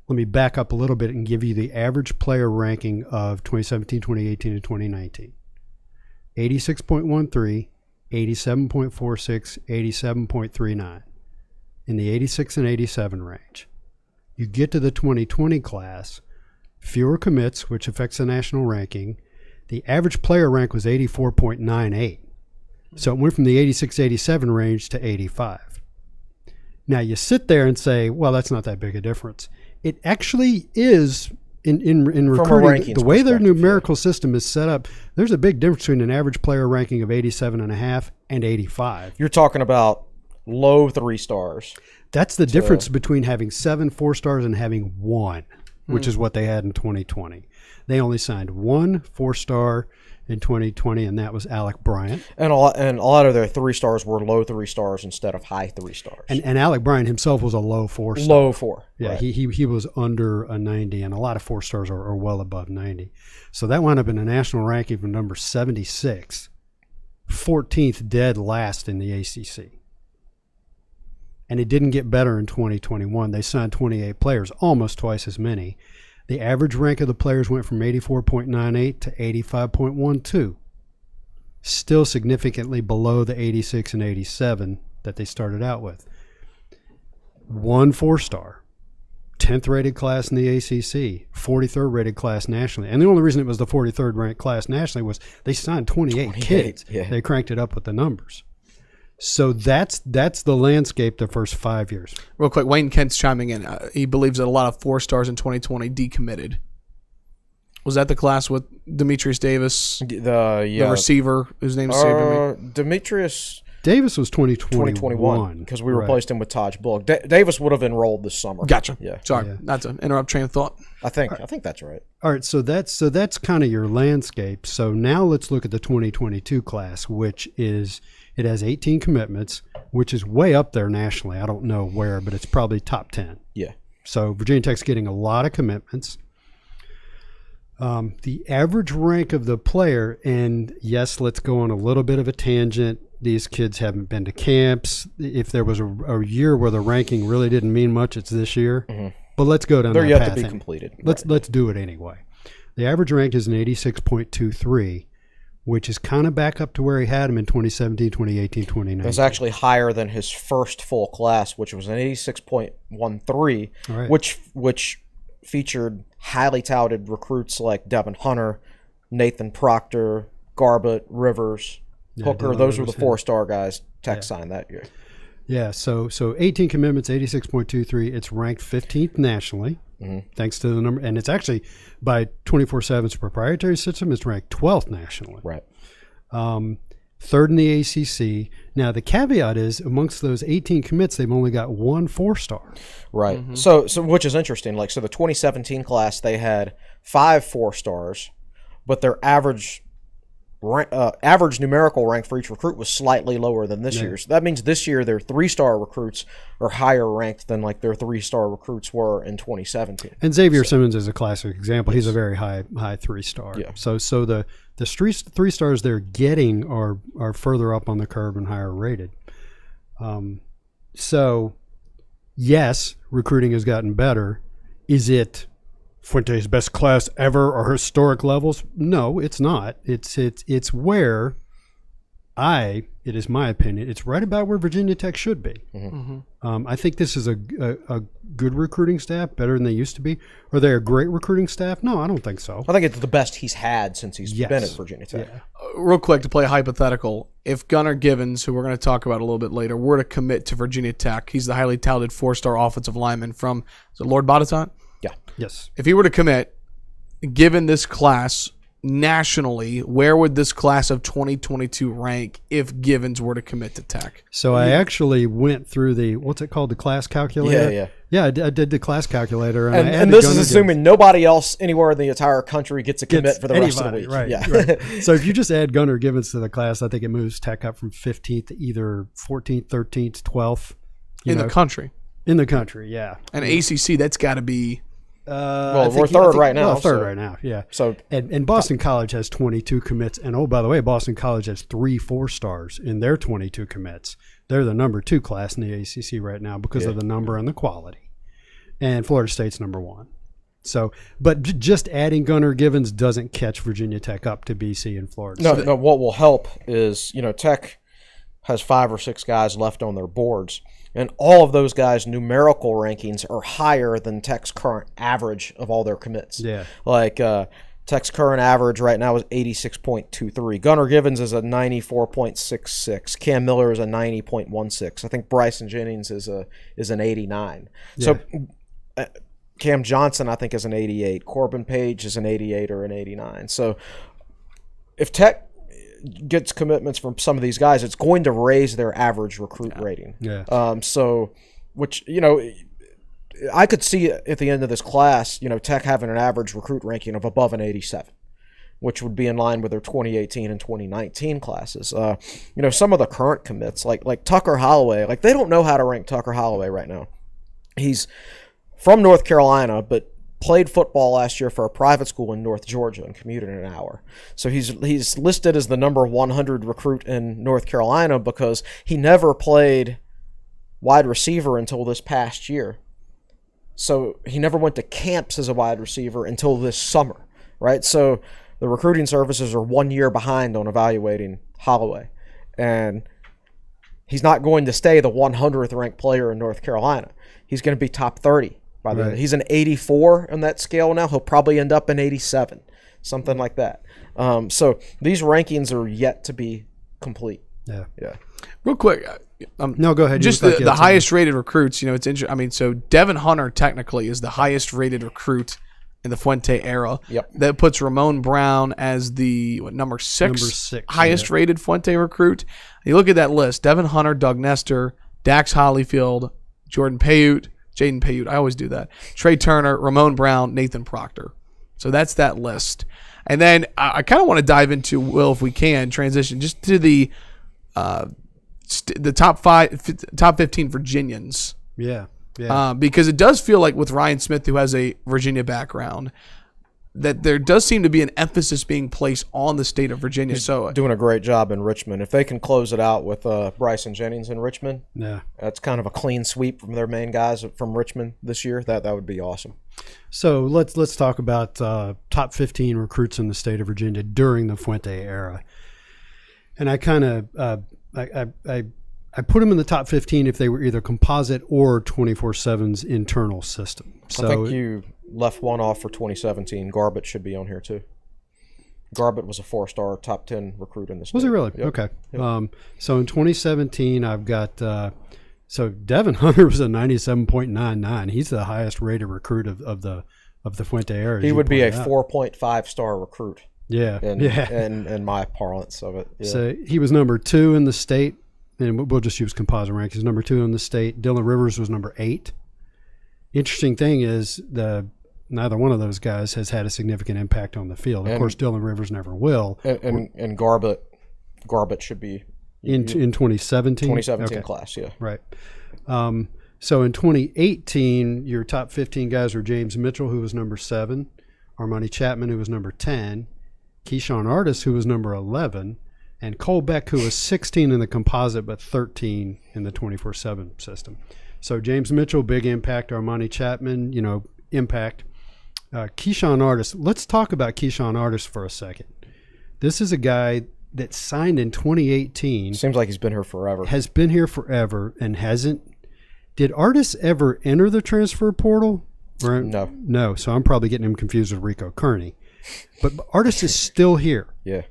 let me back up a little bit and give you the average player ranking of 2017, 2018, and 2019. 86.13, 87.46, 87.39 in the 86 and 87 range. You get to the 2020 class, fewer commits, which affects the national ranking. The average player rank was 84.98. So it went from the 86-87 range to 85. Now you sit there and say, well, that's not that big a difference. It actually is in recruiting. The way their numerical system is set up, there's a big difference between an average player ranking of 87.5 and 85. You're talking about low 3-stars. That's the difference between having 7 4-stars and having 1, which is what they had in 2020. They only signed 1 4-star in 2020, and that was Alec Bryant. And a lot of their 3-stars were low 3-stars instead of high 3-stars. And Alec Bryant himself was a low 4-star. Low 4. Yeah, right. he was under a 90, and a lot of 4-stars are well above 90. So that wound up in a national ranking from number 76, 14th dead last in the ACC. And it didn't get better in 2021. They signed 28 players, almost twice as many. The average rank of the players went from 84.98 to 85.12, still significantly below the 86 and 87 that they started out with. 1 4-star, 10th rated class in the ACC, 43rd rated class nationally. And the only reason it was the 43rd ranked class nationally was they signed 28 kids. Yeah. They cranked it up with the numbers. So that's the landscape the first 5 years. Real quick, Wayne Kent's chiming in. He believes that a lot of 4-stars in 2020 decommitted. Was that the class with Demetrius Davis, the receiver, whose name is saving me? Demetrius Davis was 2021 because we replaced him with Taj Bullock. Davis would have enrolled this summer. Gotcha. Yeah. Sorry, not to interrupt train of thought. I think that's right. All right, so that's kind of your landscape. So now let's look at the 2022 class, which is it has 18 commitments, which is way up there nationally. I don't know where, but it's probably top 10. Yeah. So Virginia Tech's getting a lot of commitments. The average rank of the player, and yes, let's go on a little bit of a tangent. These kids haven't been to camps. If there was a year where the ranking really didn't mean much, it's this year. Mm-hmm. But let's go down that path. They're yet to be completed. Let's do it anyway. The average rank is an 86.23, which is kind of back up to where he had him in 2017, 2018, 2019. It was actually higher than his first full class, which was an 86.13, right. which featured highly touted recruits like Devin Hunter, Nathan Proctor, Garbutt, Rivers, Hooker. Those were the 4-star guys Tech signed that year. Yeah, so 18 commitments, 86.23. It's ranked 15th nationally, thanks to the number. And it's actually, by 24/7's proprietary system, it's ranked 12th nationally. Right. Third in the ACC. Now, the caveat is, amongst those 18 commits, they've only got one 4-star. Right. Mm-hmm. So which is interesting. Like, so the 2017 class, they had 5 4-stars, but their average numerical rank for each recruit was slightly lower than this year's. So that means this year their 3-star recruits are higher ranked than like their 3-star recruits were in 2017. And Xavier Simmons is a classic example. He's a very high 3-star. Yeah. So the 3 stars they're getting are further up on the curve and higher rated. So yes, recruiting has gotten better. Is it Fuente's best class ever or historic levels? No, it's not. It's where it is my opinion, it's right about where Virginia Tech should be. Mm-hmm. I think this is a good recruiting staff, better than they used to be. Are they a great recruiting staff? No, I don't think so. I think it's the best he's had since he's been at Virginia Tech. Yeah. Real quick, to play a hypothetical, if Gunnar Givens, who we're going to talk about a little bit later, were to commit to Virginia Tech, he's the highly touted 4-star offensive lineman from, is it Lord Botetourt? Yeah. Yes. If he were to commit, given this class nationally, where would this class of 2022 rank if Givens were to commit to Tech? So I actually went through the, what's it called, the class calculator? Yeah. Yeah, I did the class calculator. And this is assuming nobody else anywhere in the entire country gets a commit for the rest of the week. Right, yeah. Right. So if you just add Gunnar Givens to the class, I think it moves Tech up from 15th to either 14th, 13th, 12th. The country. In the country, yeah. And ACC, that's got to be... we're third right now. Third right now, yeah. So and Boston College has 22 commits. And, oh, by the way, Boston College has 3 4-stars in their 22 commits. They're the number 2 class in the ACC right now because of the number and the quality. And Florida State's number 1. So, but just adding Gunnar Givens doesn't catch Virginia Tech up to BC and Florida State. No, what will help is, Tech has 5 or 6 guys left on their boards. And all of those guys' numerical rankings are higher than Tech's current average of all their commits. Yeah. Like Tech's current average right now is 86.23. Gunnar Givens is a 94.66. Cam Miller is a 90.16. I think Bryson Jennings is an 89. Yeah. So Cam Johnson, I think, is an 88. Corbin Page is an 88 or an 89. So if Tech gets commitments from some of these guys, it's going to raise their average recruit rating. Yeah. Which, I could see at the end of this class, Tech having an average recruit ranking of above an 87, which would be in line with their 2018 and 2019 classes. Some of the current commits, like Tucker Holloway, like they don't know how to rank Tucker Holloway right now. He's from North Carolina, but played football last year for a private school in North Georgia and commuted an hour. So he's listed as the number 100 recruit in North Carolina because he never played wide receiver until this past year. So he never went to camps as a wide receiver until this summer, right? So the recruiting services are 1 year behind on evaluating Holloway. And he's not going to stay the 100th ranked player in North Carolina. He's going to be top 30. He's an 84 on that scale now. He'll probably end up in 87, something like that. So these rankings are yet to be complete. Yeah. Yeah. Real quick. No, go ahead. Just the highest rated recruits, it's interesting. I mean, so Devin Hunter technically is the highest rated recruit in the Fuente era. Yep. That puts Ramon Brown as the number six highest rated Fuente recruit. You look at that list: Devin Hunter, Doug Nestor, Dax Hollyfield, Jordan Payute, Jaden Payute. I always do that. Trey Turner, Ramon Brown, Nathan Proctor. So that's that list. And then I kind of want to dive into, Will, if we can, transition just to the top 15 Virginians. Yeah. Because it does feel like with Ryan Smith, who has a Virginia background, that there does seem to be an emphasis being placed on the state of Virginia. He's so doing a great job in Richmond. If they can close it out with Bryson Jennings in Richmond, that's kind of a clean sweep from their main guys from Richmond this year. That would be awesome. So let's talk about top 15 recruits in the state of Virginia during the Fuente era. And I kind of I put them in the top 15 if they were either composite or 24/7's internal system. So I think you left one off for 2017. Garbett should be on here too. Garbett was a 4-star top 10 recruit in the state. Was he really? Yep. Okay. Yep. So in 2017, I've got so Devin Hunter was a 97.99. He's the highest rated recruit of the Fuente era. He would be a 4.5-star recruit. Yeah. In my parlance of it. Yeah. So he was number 2 in the state. And we'll just use composite rankings. Number 2 in the state. Dylan Rivers was number 8. Interesting thing is neither one of those guys has had a significant impact on the field. Of course, Dylan Rivers never will. And Garbett should be in 2017. 2017 class, yeah. Right. So in 2018, your top 15 guys were James Mitchell, who was number 7, Armani Chapman, who was number 10, Keyshawn Artis, who was number 11. And Cole Beck, who was 16 in the composite but 13 in the 24/7 system. So James Mitchell, big impact. Armani Chapman, impact. Keyshawn Artis. Let's talk about Keyshawn Artis for a second. This is a guy that signed in 2018. Seems like he's been here forever. Has been here forever and hasn't. Did Artis ever enter the transfer portal? No. No. So I'm probably getting him confused with Rico Kearney. But Artis is still here. Yeah.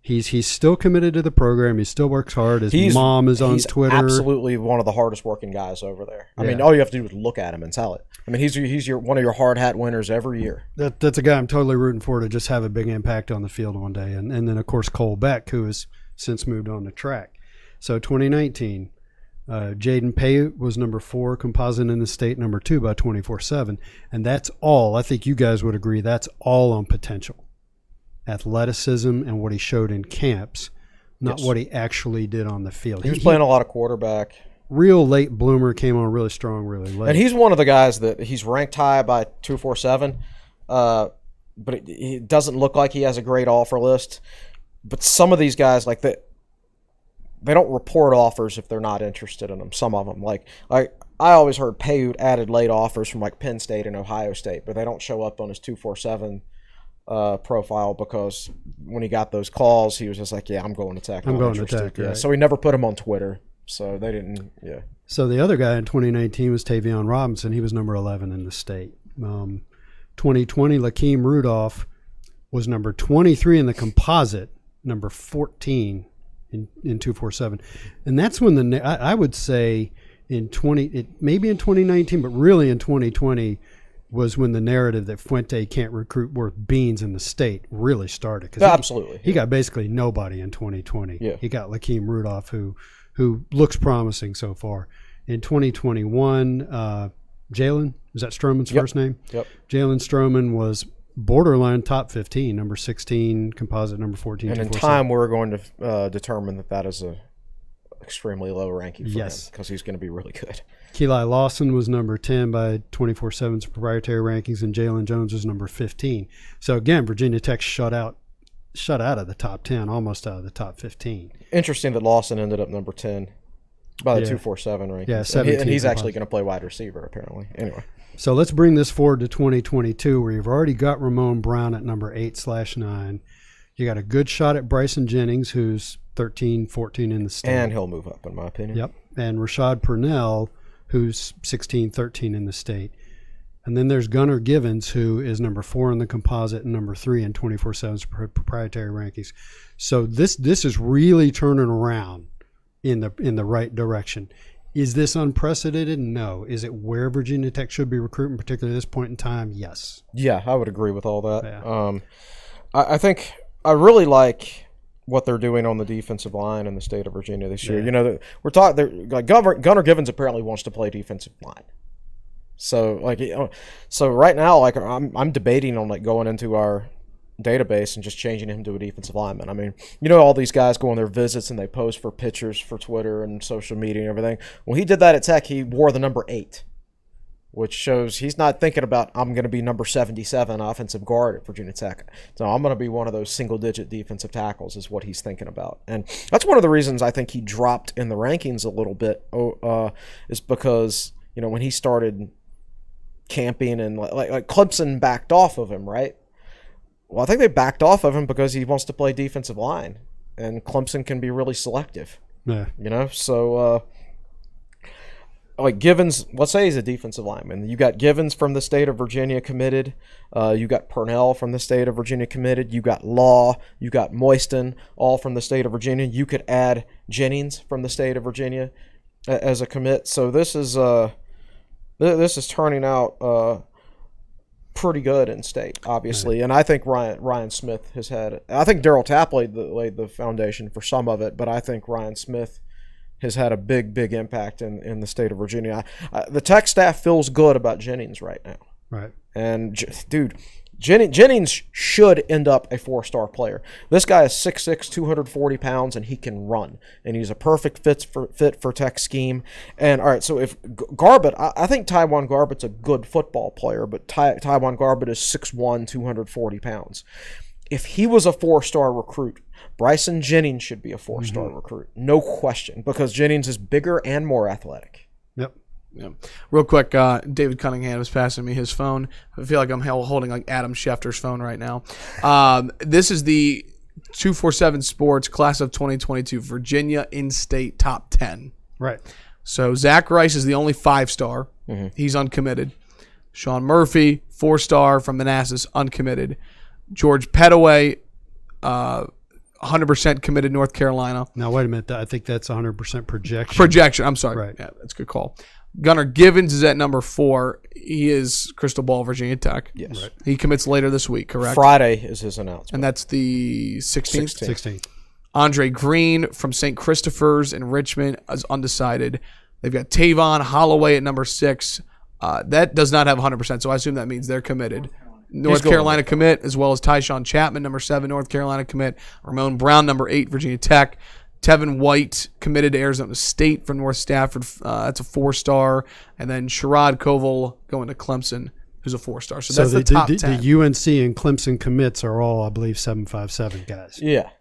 He's still committed to the program. He still works hard. His mom is on Twitter. He's absolutely one of the hardest working guys over there. I mean, all you have to do is look at him and tell it. I mean, he's one of your hard hat winners every year. That's a guy I'm totally rooting for to just have a big impact on the field one day. And then, of course, Cole Beck, who has since moved on the track. So 2019, Jaden Payute was number 4 composite in the state, number 2 by 24/7. And that's all. I think you guys would agree that's all on potential. Athleticism and what he showed in camps, not what he actually did on the field. He was playing a lot of quarterback. Real late bloomer, came on really strong, really late. And he's one of the guys that he's ranked high by 247, but it doesn't look like he has a great offer list. But some of these guys, like they don't report offers if they're not interested in them. Some of them, like I always heard Payute added late offers from like Penn State and Ohio State, but they don't show up on his 247 profile because when he got those calls, he was just like, "Yeah, I'm going to Tech. I'm going to Tech." Yeah. Right. So he never put him on Twitter. So they didn't. Yeah. So the other guy in 2019 was Tavion Robinson. He was number 11 in the state. 2020, Lakeem Rudolph was number 23 in the composite, number 14 in 247, and that's when I would say maybe in 2019, but really in 2020. Was when the narrative that Fuente can't recruit worth beans in the state really started. Absolutely. He got basically nobody in 2020. Yeah. He got Lakeem Rudolph, who looks promising so far. In 2021, Jalen, is that Stroman's first name? Yep. Jalen Stroman was borderline top 15, number 16, composite number 14. And in time, we're going to determine that is a extremely low ranking for him because he's going to be really good. Keli Lawson was number 10 by 24/7's proprietary rankings, and Jalen Jones was number 15. So again, Virginia Tech shut out of the top 10, almost out of the top 15. Interesting that Lawson ended up number 10 by the 247 rankings. Yeah, 17 and he's actually going to play wide receiver apparently. Anyway, so let's bring this forward to 2022, where you've already got Ramon Brown at number 8/9. You got a good shot at Bryson Jennings, who's 13, 14 in the state. And he'll move up, in my opinion. Yep. And Rashad Purnell, who's 16, 13 in the state. And then there's Gunnar Givens, who is number 4 in the composite and number 3 in 24/7's proprietary rankings. So this is really turning around in the right direction. Is this unprecedented? No. Is it where Virginia Tech should be recruiting, particularly at this point in time? Yes. Yeah, I would agree with all that. Yeah. I think I really like what they're doing on the defensive line in the state of Virginia this year. Yeah. You know, we're talking like Gunnar Givens apparently wants to play defensive line. So right now, like I'm debating on like going into our database and just changing him to a defensive lineman. I mean, you know, all these guys go on their visits and they post for pictures for Twitter and social media and everything. Well, he did that at Tech. He wore the number 8, which shows he's not thinking about, I'm going to be number 77 offensive guard at Virginia Tech. So I'm going to be one of those single-digit defensive tackles is what he's thinking about. And that's one of the reasons I think he dropped in the rankings a little bit is because, you know, when he started camping and like Clemson backed off of him, right? Well, I think they backed off of him because he wants to play defensive line, and Clemson can be really selective. Yeah. You know, so like Givens, let's say he's a defensive lineman. You got Givens from the state of Virginia committed. You got Purnell from the state of Virginia committed. You got Law. You got Moyston, all from the state of Virginia. You could add Jennings from the state of Virginia as a commit. So this is turning out pretty good in state, obviously. Right. And I think Ryan Smith has had – I think Darryl Tapp laid the foundation for some of it, but I think Ryan Smith has had a big impact in the state of Virginia. The Tech staff feels good about Jennings right now. Right. And, dude, Jennings should end up a 4-star player. This guy is 6'6", 240 pounds, and he can run. And he's a perfect fit for Tech scheme. And, all right, so if Garbett, I think Tywan Garbett's a good football player, but Tywan Garbett is 6'1", 240 pounds. If he was a 4-star recruit, Bryson Jennings should be a 4-star recruit. No question, because Jennings is bigger and more athletic. Yep. Yeah. Real quick, David Cunningham was passing me his phone. I feel like I'm holding like Adam Schefter's phone right now. This is the 247 Sports Class of 2022 Virginia In-State Top 10. Right. So Zach Rice is the only 5-star. Mm-hmm. He's uncommitted. Sean Murphy, 4-star from Manassas, uncommitted. George Pettaway, 100% committed North Carolina. Now, wait a minute. I think that's 100% projection. Projection. I'm sorry. Right. Yeah, that's a good call. Gunnar Givens is at number 4. He is Crystal Ball, Virginia Tech. Yes. Right. He commits later this week, correct? Friday is his announcement. And that's the 16th? 16th. Andre Green from St. Christopher's in Richmond is undecided. They've got Tavon Holloway at number 6. That does not have 100%, so I assume that means they're committed. North Carolina commit, as well as Tyshawn Chapman, number 7, North Carolina commit. Ramon Brown, number 8, Virginia Tech. Tevin White committed to Arizona State from North Stafford. That's a 4-star. And then Sherrod Koval going to Clemson, who's a 4-star. So that's the top 10. The UNC and Clemson commits are all, I believe, 757 guys. Yeah.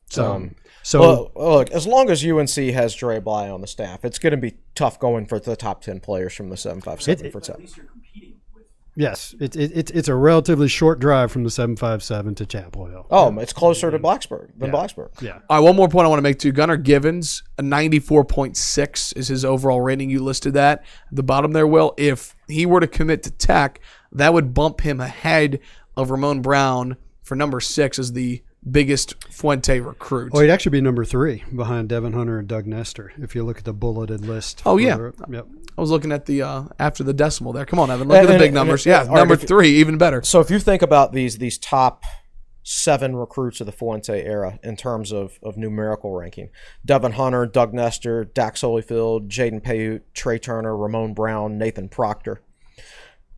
So look, as long as UNC has Dre Bly on the staff, it's going to be tough going for the top 10 players from the 757 for Tech. Yes, it's a relatively short drive from the 757 to Chapel Hill. Oh, it's closer to Blacksburg than Blacksburg. Yeah. All right, one more point I want to make too. Gunnar Givens, a 94.6 is his overall rating. You listed that at the bottom there, Will. If he were to commit to Tech, that would bump him ahead of Ramon Brown for number 6 as the biggest Fuente recruit. Oh, he'd actually be number 3 behind Devin Hunter and Doug Nestor if you look at the bulleted list. Oh, yeah. Yep. I was looking at the after the decimal there. Come on, Evan. Look at the big numbers. Yeah, number 3, even better. So if you think about these top 7 recruits of the Fuente era in terms of numerical ranking, Devin Hunter, Doug Nestor, Dax Holyfield, Jaden Payute, Trey Turner, Ramon Brown, Nathan Proctor.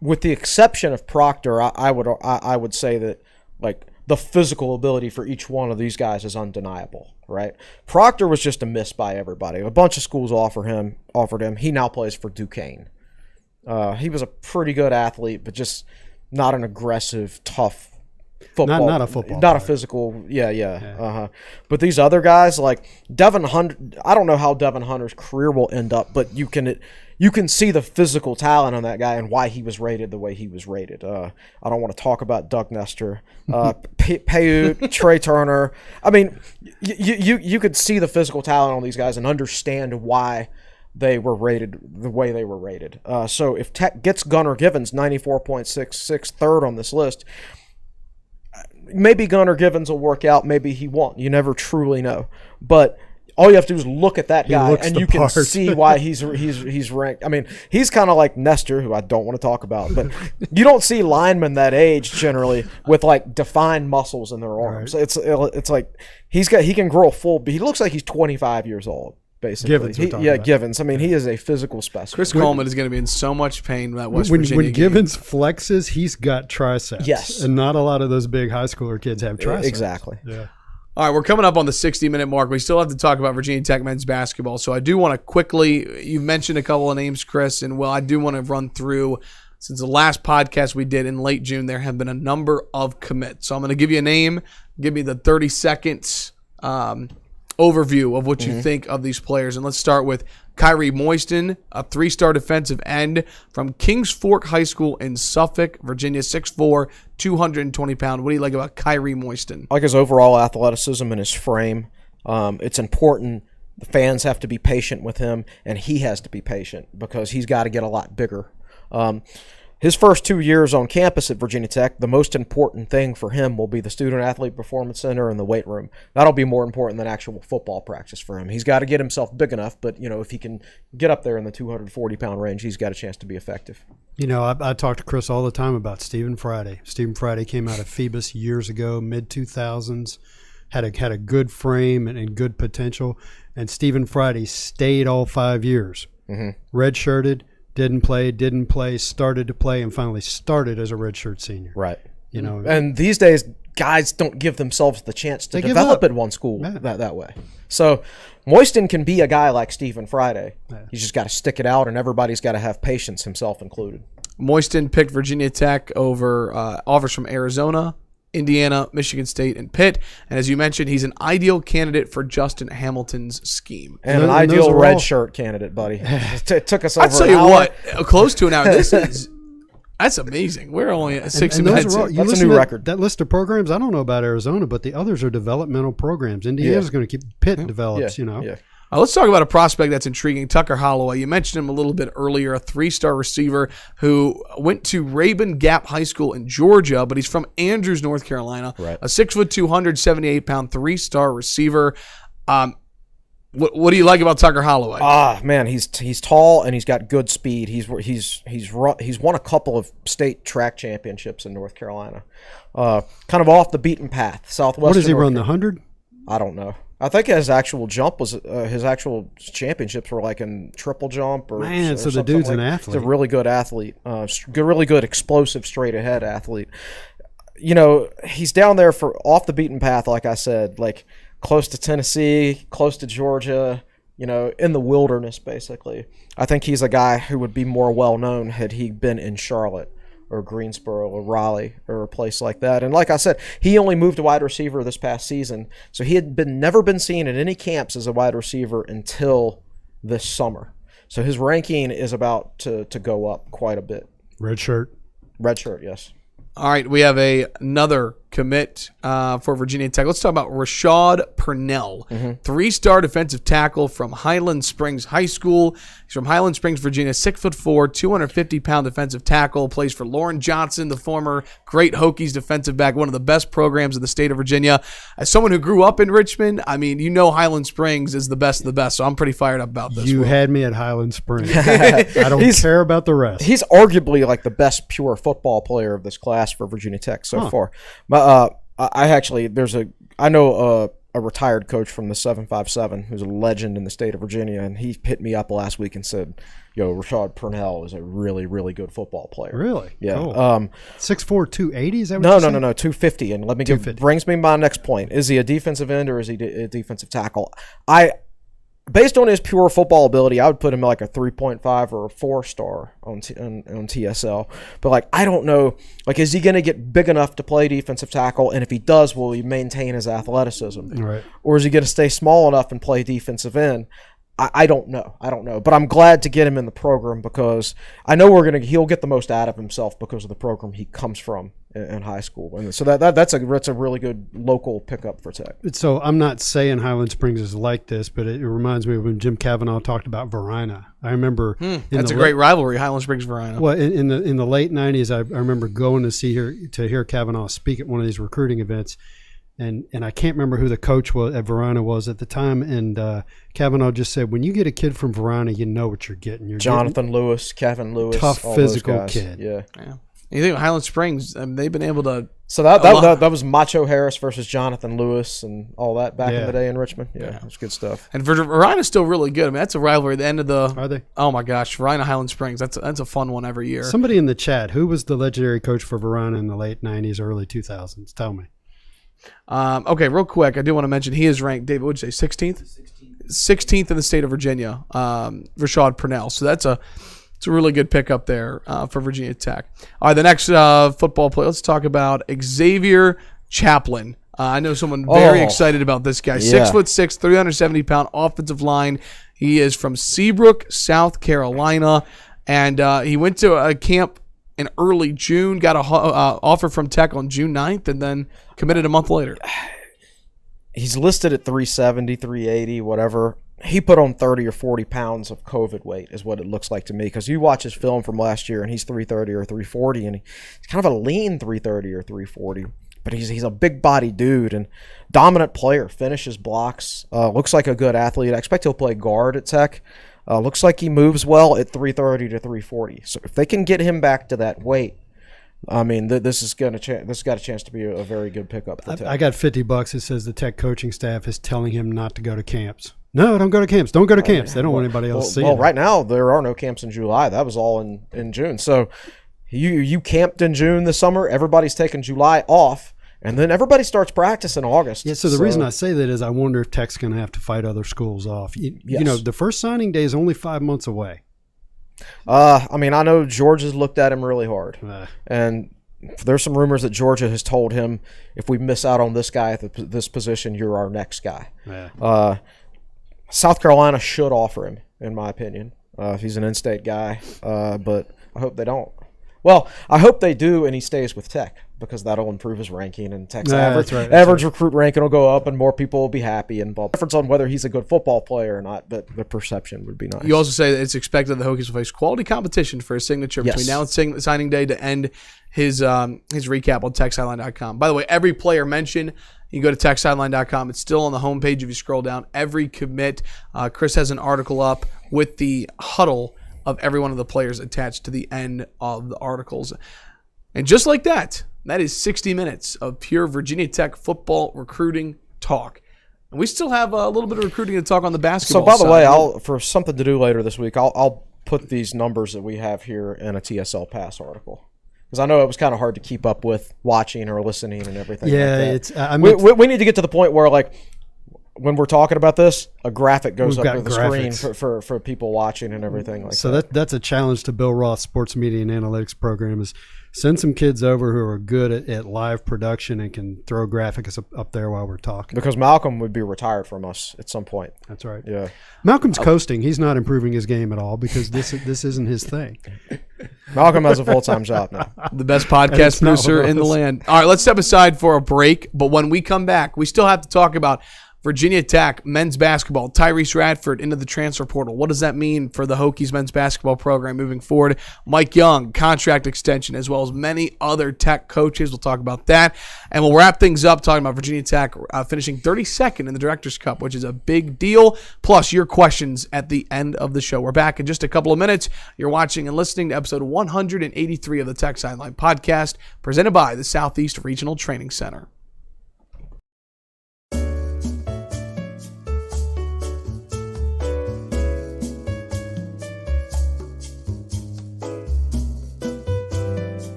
With the exception of Proctor, I would say that like the physical ability for each one of these guys is undeniable, right? Proctor was just a miss by everybody. A bunch of schools offered him. He now plays for Duquesne. He was a pretty good athlete, but just not an aggressive, tough football. Not a football. Not player. a physical. Yeah. But these other guys, like Devin Hunter, I don't know how Devin Hunter's career will end up, but you can see the physical talent on that guy and why he was rated the way he was rated. I don't want to talk about Doug Nestor, Payute, Trey Turner. I mean, you could see the physical talent on these guys and understand why they were rated the way they were rated. So if Tech gets Gunnar Givens 94.66, third on this list, maybe Gunnar Givens will work out, maybe he won't. You never truly know. But all you have to do is look at that guy, and you can part. see why he's ranked. I mean, he's kind of like Nestor, who I don't want to talk about, but you don't see linemen that age generally with like defined muscles in their arms. Right. It's like he can grow a full. He looks like he's 25 years old. Basically, Givens. I mean, he is a physical specimen. Chris Coleman is going to be in so much pain that West when Virginia Givens flexes, he's got triceps. Yes, and not a lot of those big high schooler kids have triceps. Exactly. Yeah. All right, we're coming up on the 60-minute mark. We still have to talk about Virginia Tech men's basketball, so I do want to quickly. You've mentioned a couple of names, Chris, and I do want to run through. Since the last podcast we did in late June, there have been a number of commits. So I'm going to give you a name. Give me the 30 seconds. Overview of what you think of these players. And let's start with Kyrie Moyston, a 3-star defensive end from Kings Fork High School in Suffolk, Virginia, 6'4", 220 pounds. What do you like about Kyrie Moyston? I like his overall athleticism and his frame. It's important. The fans have to be patient with him, and he has to be patient because he's got to get a lot bigger. His first 2 years on campus at Virginia Tech, the most important thing for him will be the Student-Athlete Performance Center and the weight room. That'll be more important than actual football practice for him. He's got to get himself big enough, but if he can get up there in the 240-pound range, he's got a chance to be effective. I talk to Chris all the time about Stephen Friday. Stephen Friday came out of Phoebus years ago, mid-2000s, had a good frame and good potential, and Stephen Friday stayed all 5 years. Redshirted. Didn't play, started to play, and finally started as a redshirt senior. Right. And these days, guys don't give themselves the chance to develop at one school that way. So Moyston can be a guy like Stephen Friday. Yeah. He's just got to stick it out, and everybody's got to have patience, himself included. Moyston picked Virginia Tech over offers from Arizona, Indiana, Michigan State, and Pitt. And as you mentioned, he's an ideal candidate for Justin Hamilton's scheme. And an ideal redshirt candidate, buddy. It took us over an hour. I'll tell you what, close to an hour. That's amazing. We're only at 60 minutes. That's a new record. That list of programs, I don't know about Arizona, but the others are developmental programs. Indiana's going to keep Pitt develops, Yeah. Let's talk about a prospect that's intriguing, Tucker Holloway. You mentioned him a little bit earlier, a 3-star receiver who went to Rabun Gap High School in Georgia, but he's from Andrews, North Carolina. Right. A 6'2", 278-pound 3-star receiver. What do you like about Tucker Holloway? Man, he's tall and he's got good speed. He's won a couple of state track championships in North Carolina. Kind of off the beaten path. Southwestern. What does he run, the 100? I don't know. I think his actual jump was his actual championships were like in triple jump or so the dude's like. an athlete. He's a really good athlete, really good explosive straight ahead athlete. He's down there for off the beaten path, like I said, like close to Tennessee, close to Georgia. In the wilderness basically. I think he's a guy who would be more well known had he been in Charlotte or Greensboro or Raleigh or a place like that. And like I said, he only moved to wide receiver this past season. So he had never been seen at any camps as a wide receiver until this summer. So his ranking is about to go up quite a bit. Red shirt, yes. All right, we have another commit for Virginia Tech. Let's talk about Rashad Purnell, 3-star defensive tackle from Highland Springs High School. He's from Highland Springs, Virginia, 6'4", 250-pound defensive tackle. Plays for Lauren Johnson, the former great Hokies defensive back, one of the best programs in the state of Virginia. As someone who grew up in Richmond, I mean, Highland Springs is the best of the best, so I'm pretty fired up about this. You had me at Highland Springs. I don't care about the rest. He's arguably like the best pure football player of this class for Virginia Tech so far. But I know a retired coach from the 757 who's a legend in the state of Virginia, and he hit me up last week and said, Rashad Purnell is a really, really good football player. Really? Yeah. Cool. 6'4", 280, is that what No, 250. And brings me my next point. Is he a defensive end or is he a defensive tackle? Based on his pure football ability, I would put him like a 3.5 or a 4-star on TSL. But I don't know, is he going to get big enough to play defensive tackle? And if he does, will he maintain his athleticism? Right. Or is he going to stay small enough and play defensive end? I don't know. But I'm glad to get him in the program because I know he'll get the most out of himself because of the program he comes from in high school. And so that's a really good local pickup for Tech. So I'm not saying Highland Springs is like this, but it reminds me of when Jim Cavanaugh talked about Varina. I remember that's a great rivalry, Highland Springs Varina. Well, in the late '90s, I remember going to hear Cavanaugh speak at one of these recruiting events. and I can't remember who the coach was at Verona was at the time. And Kavanaugh just said, when you get a kid from Verona, you know what you're getting. You're Jonathan Lewis, Kevin Lewis, tough all physical those guys. kid. Yeah. You think of Highland Springs, they've been able to. So that was Macho Harris versus Jonathan Lewis and all that back in the day in Richmond. Yeah, that's good stuff. And Verina's still really good. I mean, that's a rivalry at the end of the. Are they? Oh my gosh, Verina Highland Springs. That's a fun one every year. Somebody in the chat, who was the legendary coach for Verona in the late 90s, early 2000s? Tell me. Okay, real quick, I do want to mention he is ranked, David, what would you say, 16th? 16th in the state of Virginia, Rashad Purnell. So it's a really good pickup there for Virginia Tech. All right, the next football player, let's talk about Xavier Chaplin. I know someone very excited about this guy. 6'6", 370-pound offensive line. He is from Seabrook, South Carolina, and he went to a camp in early June, got an offer from Tech on June 9th, and then committed a month later. He's listed at 370, 380, whatever. He put on 30 or 40 pounds of COVID weight is what it looks like to me, because you watch his film from last year, and he's 330 or 340, and he's kind of a lean 330 or 340. But he's a big-body dude and dominant player, finishes blocks, looks like a good athlete. I expect he'll play guard at Tech. Looks like he moves well at 330 to 340. So if they can get him back to that weight, I mean, this has got a chance to be a very good pickup for Tech. I got $50. It says the Tech coaching staff is telling him not to go to camps. No, don't go to camps. Don't go to camps. They don't want anybody else seeing. Well, right now there are no camps in July. That was all in June. So you camped in June this summer. Everybody's taking July off. And then everybody starts practice in August. Yeah, so the reason I say that is I wonder if Tech's going to have to fight other schools off. You know, the first signing day is only 5 months away. I mean, I know Georgia's looked at him really hard. And there's some rumors that Georgia has told him, if we miss out on this guy at this position, you're our next guy. Yeah. South Carolina should offer him, in my opinion. He's an in-state guy, but I hope they don't. Well, I hope they do, and he stays with Tech, because that'll improve his ranking, and Tech's average recruit ranking will go up, and more people will be happy. And difference on whether he's a good football player or not, but the perception would be nice. You also say that it's expected the Hokies will face quality competition for his signature between now and signing day to end his recap on TechSideline.com. By the way, every player mentioned, you go to TechSideline.com. It's still on the homepage if you scroll down. Every commit, Chris has an article up with the huddle of every one of the players attached to the end of the articles. And just like that, that is 60 minutes of pure Virginia Tech football recruiting talk. And we still have a little bit of recruiting to talk on the basketball side. So, by the way, for something to do later this week, I'll put these numbers that we have here in a TSL Pass article. Because I know it was kind of hard to keep up with watching or listening and everything like that. We need to get to the point where, like, when we're talking about this, a graphic goes up on the screen for people watching and everything like that. So that's a challenge to Bill Roth's sports media and analytics program, is send some kids over who are good at live production and can throw graphics up there while we're talking. Because Malcolm would be retired from us at some point. That's right. Yeah. Malcolm's coasting. He's not improving his game at all because this isn't his thing. Malcolm has a full-time job now. The best podcast producer in the land. All right, let's step aside for a break. But when we come back, we still have to talk about Virginia Tech men's basketball. Tyrese Radford into the transfer portal. What does that mean for the Hokies men's basketball program moving forward? Mike Young, contract extension, as well as many other Tech coaches. We'll talk about that. And we'll wrap things up talking about Virginia Tech finishing 32nd in the Directors' Cup, which is a big deal. Plus, your questions at the end of the show. We're back in just a couple of minutes. You're watching and listening to episode 183 of the Tech Sideline Podcast, presented by the Southeast Regional Training Center.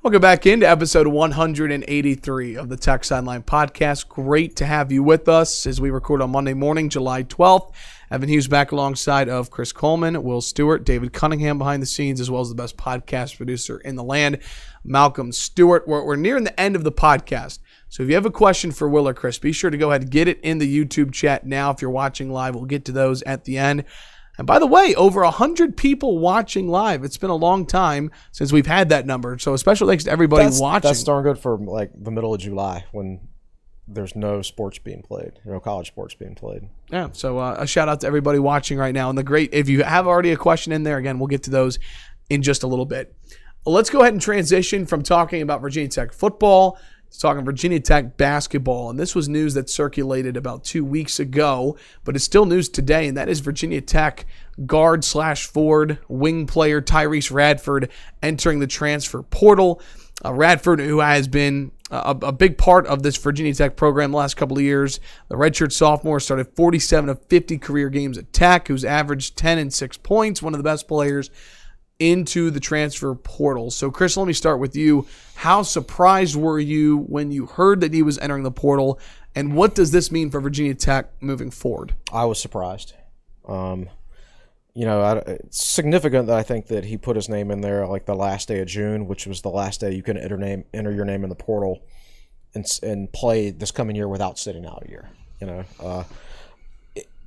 Welcome back into episode 183 of the Tech Sideline Podcast. Great to have you with us as we record on Monday morning, July 12th. Evan Hughes back alongside of Chris Coleman, Will Stewart, David Cunningham behind the scenes, as well as the best podcast producer in the land, Malcolm Stewart. We're nearing the end of the podcast. So if you have a question for Will or Chris, be sure to go ahead and get it in the YouTube chat now. If you're watching live, we'll get to those at the end. And by the way, over 100 people watching live. It's been a long time since we've had that number. So a special thanks to everybody watching. That's darn good for like the middle of July when there's no sports being played, no college sports being played. Yeah, so a shout out to everybody watching right now. And if you have already a question in there, again, we'll get to those in just a little bit. let's go ahead and transition from talking about Virginia Tech football to talking Virginia Tech basketball. And this was news that circulated about 2 weeks ago, but it's still news today, and that is Virginia Tech guard/forward wing player Tyrese Radford entering the transfer portal. Radford, who has been a big part of this Virginia Tech program the last couple of years. The redshirt sophomore started 47 of 50 career games at Tech, who's averaged 10 and 6 points, one of the best players into the transfer portal. So, Chris, let me start with you. How surprised were you when you heard that he was entering the portal, and what does this mean for Virginia Tech moving forward? I was surprised. It's significant that I think that he put his name in there like the last day of June, which was the last day you can enter your name in the portal and play this coming year without sitting out a year.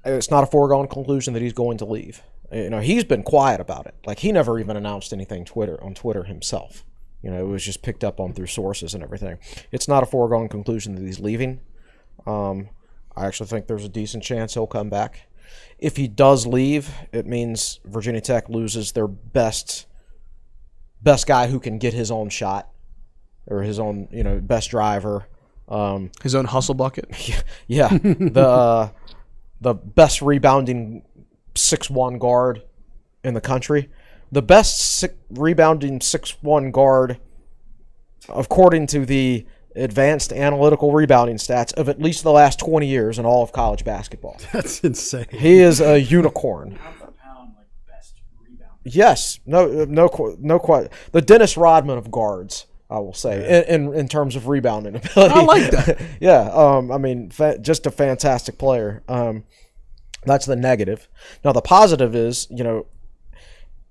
It's not a foregone conclusion that he's going to leave. He's been quiet about it. Like, he never even announced anything on Twitter himself. It was just picked up on through sources and everything. It's not a foregone conclusion that he's leaving. I actually think there's a decent chance he'll come back. If he does leave, it means Virginia Tech loses their best guy who can get his own shot, or his own, best driver. His own hustle bucket. Yeah. The best rebounding 6'1" guard in the country. The best rebounding 6'1" guard, according to the advanced analytical rebounding stats, of at least the last 20 years in all of college basketball. That's insane. He is a unicorn. Yes, no, quite. The Dennis Rodman of guards, I will say, in terms of rebounding ability. I like that. Yeah, just a fantastic player. That's the negative. Now the positive is,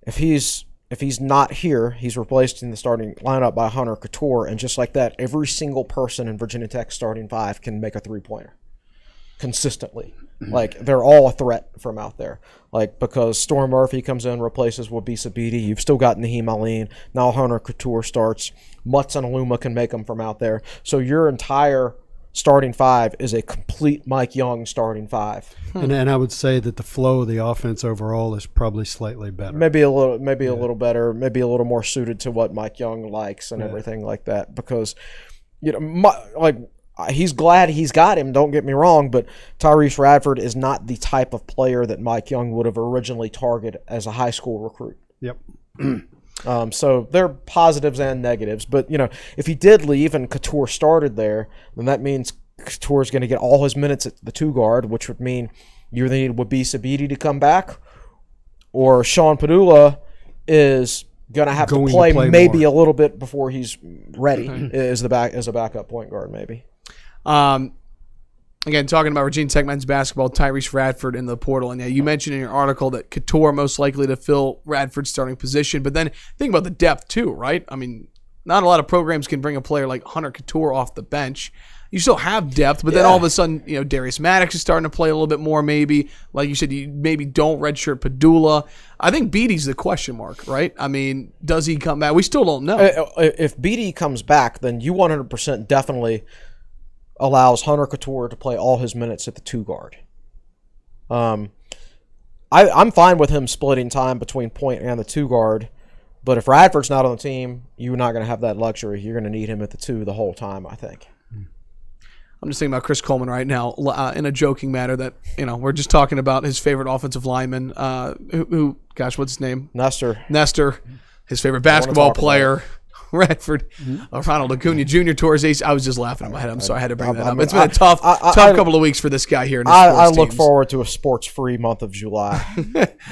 if he's not here, he's replaced in the starting lineup by Hunter Couture, and just like that, every single person in Virginia Tech's starting five can make a three-pointer consistently. Like, they're all a threat from out there. Like, because Storm Murphy comes in, replaces Wabisa Beatty. You've still got Naheem Aline. Now Hunter Couture starts. Mutz and Aluma can make them from out there. So your entire starting five is a complete Mike Young starting five. And I would say that the flow of the offense overall is probably slightly better. Maybe a little better, maybe a little more suited to what Mike Young likes and everything like that. Because, he's glad he's got him, don't get me wrong, but Tyrese Radford is not the type of player that Mike Young would have originally targeted as a high school recruit. Yep. So there are positives and negatives. But, if he did leave and Couture started there, then that means Couture is going to get all his minutes at the two guard, which would mean you either need Wabisa Beatty to come back, or Sean Padula is going to have to play maybe more. A little bit before he's ready as a backup point guard maybe. Again, talking about Virginia Tech men's basketball, Tyrese Radford in the portal. And you mentioned in your article that Couture most likely to fill Radford's starting position. But then think about the depth too, right? I mean, not a lot of programs can bring a player like Hunter Couture off the bench. You still have depth, but then all of a sudden, Darius Maddox is starting to play a little bit more maybe. Like you said, you maybe don't redshirt Padula. I think Beatty's the question mark, right? I mean, does he come back? We still don't know. If Beatty comes back, then you 100% definitely allows Hunter Couture to play all his minutes at the two guard. I'm fine with him splitting time between point and the two guard, but if Radford's not on the team, you're not going to have that luxury. You're going to need him at the two the whole time, I think. I'm just thinking about Chris Coleman right now in a joking matter that, we're just talking about his favorite offensive lineman, who what's his name? Nestor, his favorite basketball player. Radford, Ronald Acuna Jr. tore his ace. I was just laughing in my head. I'm sorry I had to bring that up. It's been a tough couple of weeks for this guy here. I look forward to a sports-free month of July.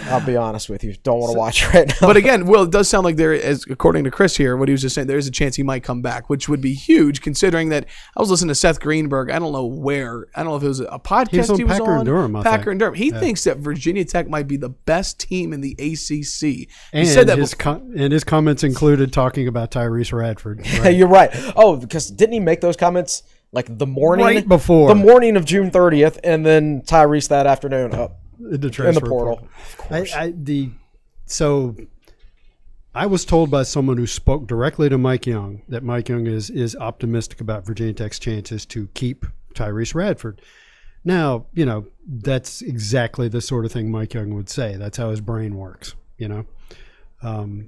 I'll be honest with you. Don't want to watch right now. But again, Will, it does sound like there is, according to Chris here, what he was just saying, there is a chance he might come back, which would be huge considering that I was listening to Seth Greenberg. I don't know if it was a podcast he was Packer on. And Durham, Packer and Durham. He thinks that Virginia Tech might be the best team in the ACC. And he said that his comments included talking about Tyrese Radford. Right? You're right. Oh, because didn't he make those comments like the morning right before the morning of June 30th, and then Tyrese that afternoon in the portal? Of course. So I was told by someone who spoke directly to Mike Young that Mike Young is optimistic about Virginia Tech's chances to keep Tyrese Radford. Now, that's exactly the sort of thing Mike Young would say. That's how his brain works,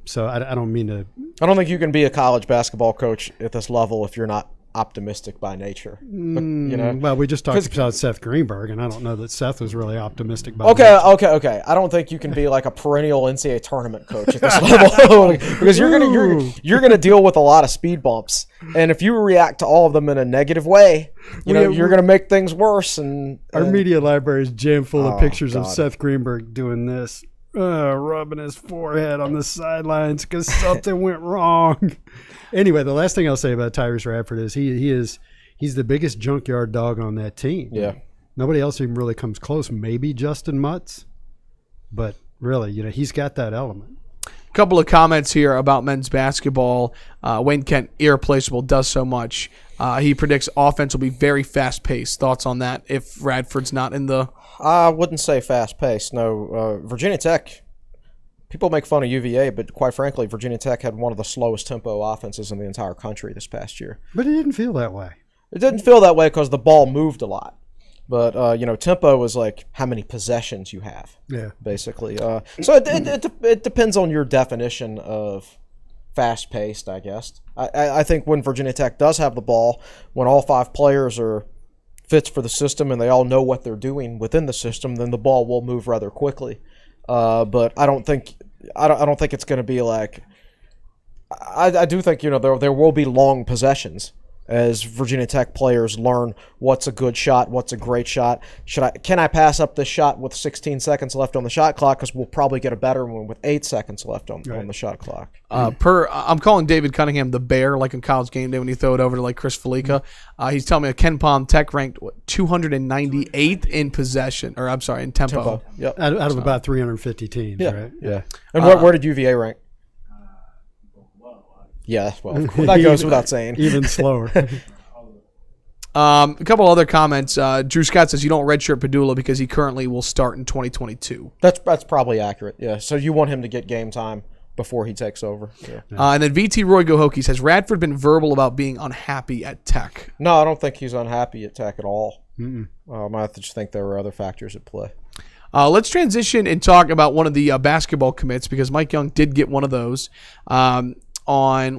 So I don't mean to. I don't think you can be a college basketball coach at this level if you're not optimistic by nature. But, Well, we just talked about Seth Greenberg, and I don't know that Seth was really optimistic by nature. Okay. I don't think you can be like a perennial NCAA tournament coach at this level because you're gonna deal with a lot of speed bumps, and if you react to all of them in a negative way, you're gonna make things worse. And our media library is jammed full of pictures of God. Seth Greenberg doing this. Rubbing his forehead on the sidelines because something went wrong. Anyway, the last thing I'll say about Tyrese Radford is he's the biggest junkyard dog on that team. Yeah. Nobody else even really comes close. Maybe Justin Mutz, but really, he's got that element. Couple of comments here about men's basketball. Wayne Kent, irreplaceable, does so much. He predicts offense will be very fast-paced. Thoughts on that if Radford's not in the... I wouldn't say fast-paced. No, Virginia Tech, people make fun of UVA, but quite frankly, Virginia Tech had one of the slowest tempo offenses in the entire country this past year. But it didn't feel that way. It didn't feel that way because the ball moved a lot. But, tempo is like how many possessions you have, basically. So it depends on your definition of fast-paced, I guess. I think when Virginia Tech does have the ball, when all 5 players are fits for the system and they all know what they're doing within the system, then the ball will move rather quickly. But I don't think it's going to be like. I do think there will be long possessions as Virginia Tech players learn what's a good shot, what's a great shot. Can I pass up this shot with 16 seconds left on the shot clock? Because we'll probably get a better one with 8 seconds left on the shot clock. I'm calling David Cunningham the bear, like in College Game Day when you throw it over to like Chris Felica. He's telling me Ken Palm Tech ranked 298th in possession, or I'm sorry, in tempo. Yep. Out of about 350 teams, right? Yeah. And where did UVA rank? Yeah, well, that goes without saying. Even slower. A couple other comments. Drew Scott says you don't redshirt Padula because he currently will start in 2022. That's probably accurate, yeah. So you want him to get game time before he takes over. Yeah. And then VT Roy Go Hokies, has Radford been verbal about being unhappy at Tech? No, I don't think he's unhappy at Tech at all. I just think there were other factors at play. Let's transition and talk about one of the basketball commits because Mike Young did get one of those. On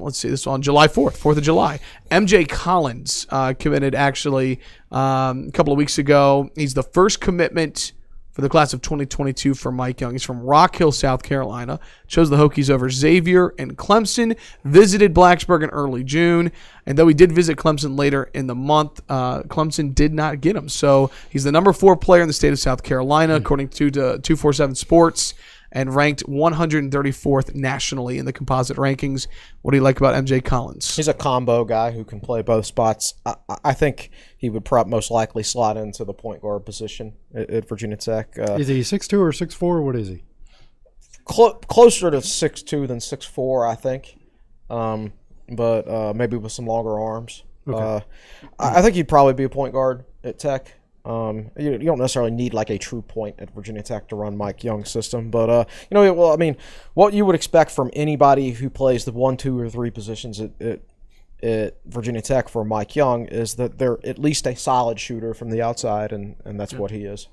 July 4th of July. MJ Collins committed actually a couple of weeks ago. He's the first commitment for the class of 2022 for Mike Young. He's from Rock Hill, South Carolina. Chose the Hokies over Xavier and Clemson. Visited Blacksburg in early June. And though he did visit Clemson later in the month, Clemson did not get him. So he's the number 4 player in the state of South Carolina, according to 247 Sports. And ranked 134th nationally in the composite rankings. What do you like about MJ Collins? He's a combo guy who can play both spots. I think he would most likely slot into the point guard position at Virginia Tech. Is he 6'2" or 6'4"? What is he? Closer to 6'2" than 6'4", I think. But maybe with some longer arms. Okay. I think he'd probably be a point guard at Tech. You don't necessarily need like a true point at Virginia Tech to run Mike Young's system, but what you would expect from anybody who plays the 1, 2, or 3 positions at Virginia Tech for Mike Young is that they're at least a solid shooter from the outside, and that's what he is.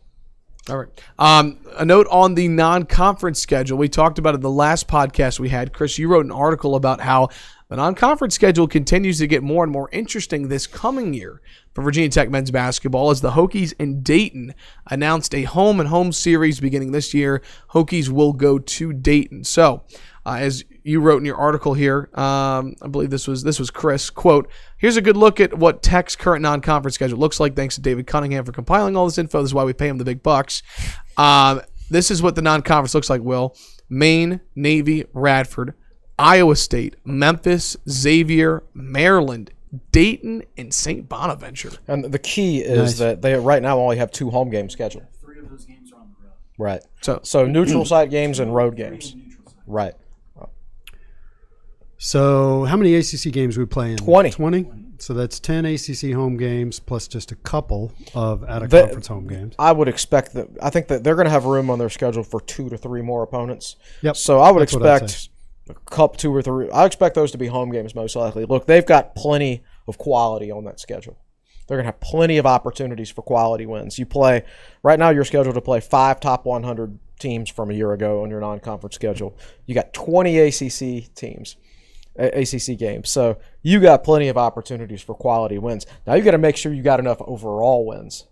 All right. A note on the non-conference schedule. We talked about it in the last podcast we had. Chris, you wrote an article about how the non-conference schedule continues to get more and more interesting this coming year for Virginia Tech men's basketball as the Hokies in Dayton announced a home-and-home series beginning this year. Hokies will go to Dayton. So, as you wrote in your article here, I believe this was Chris, quote, "Here's a good look at what Tech's current non-conference schedule looks like. Thanks to David Cunningham for compiling all this info. This is why we pay him the big bucks." This is what the non-conference looks like, Will. Maine, Navy, Radford, Iowa State, Memphis, Xavier, Maryland, Dayton, and St. Bonaventure. And the key is that they right now only have 2 home games scheduled. 3 of those games are on the road. Right. So neutral site games and road games. Right. So how many ACC games we play in? 20. 20? So that's 10 ACC home games plus just a couple of out-of-conference home games. I would expect that. I think that they're going to have room on their schedule for 2 to 3 more opponents. Yep. So I would That's what I'd expect a cup 2 or 3. I expect those to be home games most likely. Look, they've got plenty of quality on that schedule. They're going to have plenty of opportunities for quality wins. You play right now. You're scheduled to play 5 top 100 teams from a year ago on your non-conference schedule. You got 20 ACC teams, ACC games. So you got plenty of opportunities for quality wins. Now you got to make sure you got enough overall wins,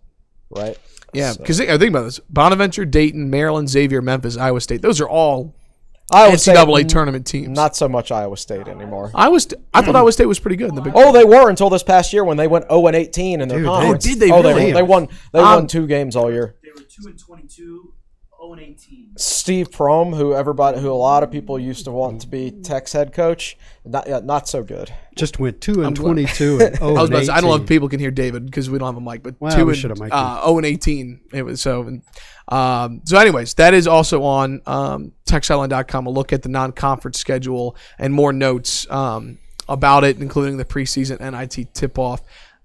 right? Yeah, because think about this: Bonaventure, Dayton, Maryland, Xavier, Memphis, Iowa State. Those are all NCAA tournament teams. Not so much Iowa State anymore. I thought Iowa State was pretty good in the Big Ten. Oh, they were until this past year when they went 0-18 in their conference. Did they really? They won 2 games all year. They were 2-22. 0-18. Steve Prohm, who a lot of people used to want to be Tech's head coach, not so good. Just went 2-22 and 0-18. I was about to say, I don't know if people can hear David because we don't have a mic, but 0-18. It was so. So, anyways, that is also on TechSideline.com. A look at the non-conference schedule and more notes about it, including the preseason NIT tip-off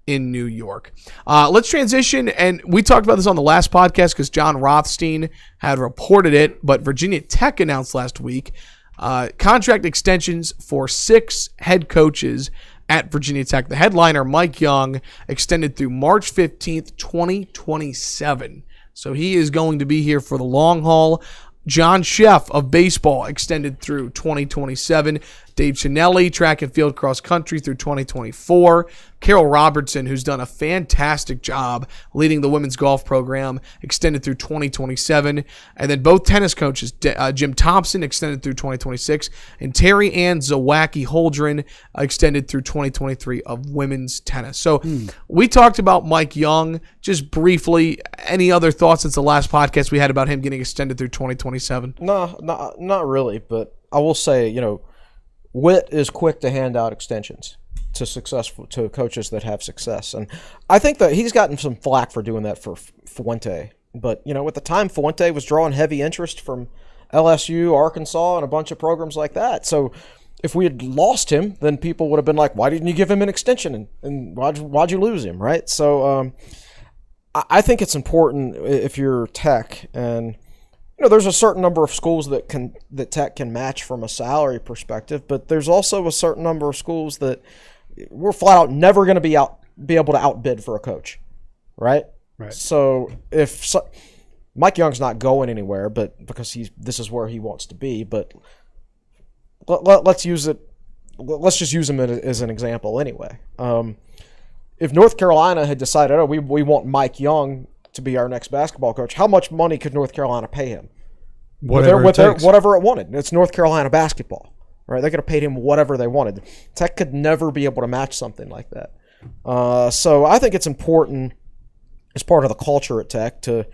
in New York. Let's transition, and we talked about this on the last podcast because John Rothstein had reported it, but Virginia Tech announced last week contract extensions for 6 head coaches at Virginia Tech. The headliner, Mike Young, extended through March 15th, 2027. So he is going to be here for the long haul. John Sheff of baseball extended through 2027. Dave Chinelli, track and field cross country through 2024. Carol Robertson, who's done a fantastic job leading the women's golf program, extended through 2027. And then both tennis coaches, Jim Thompson extended through 2026, and Terry Ann Zawacki Holdren extended through 2023 of women's tennis. So we talked about Mike Young just briefly. Any other thoughts since the last podcast we had about him getting extended through 2027? No, not really. But I will say, Witt is quick to hand out extensions to coaches that have success, and I think that he's gotten some flack for doing that for Fuente. But at the time, Fuente was drawing heavy interest from LSU, Arkansas, and a bunch of programs like that. So if we had lost him, then people would have been like, "Why didn't you give him an extension? And why'd you lose him?" Right? So I think it's important if you're Tech and. There's a certain number of schools that Tech can match from a salary perspective, but there's also a certain number of schools that we're flat out never going to be able to outbid for a coach, right? Right. So Mike Young's not going anywhere, but because this is where he wants to be. But let's use it. Let's just use him as an example anyway. If North Carolina had decided, we want Mike Young to be our next basketball coach, how much money could North Carolina pay him? Whatever it wanted. It's North Carolina basketball, right? They could have paid him whatever they wanted. Tech could never be able to match something like that. So I think it's important as part of the culture at Tech to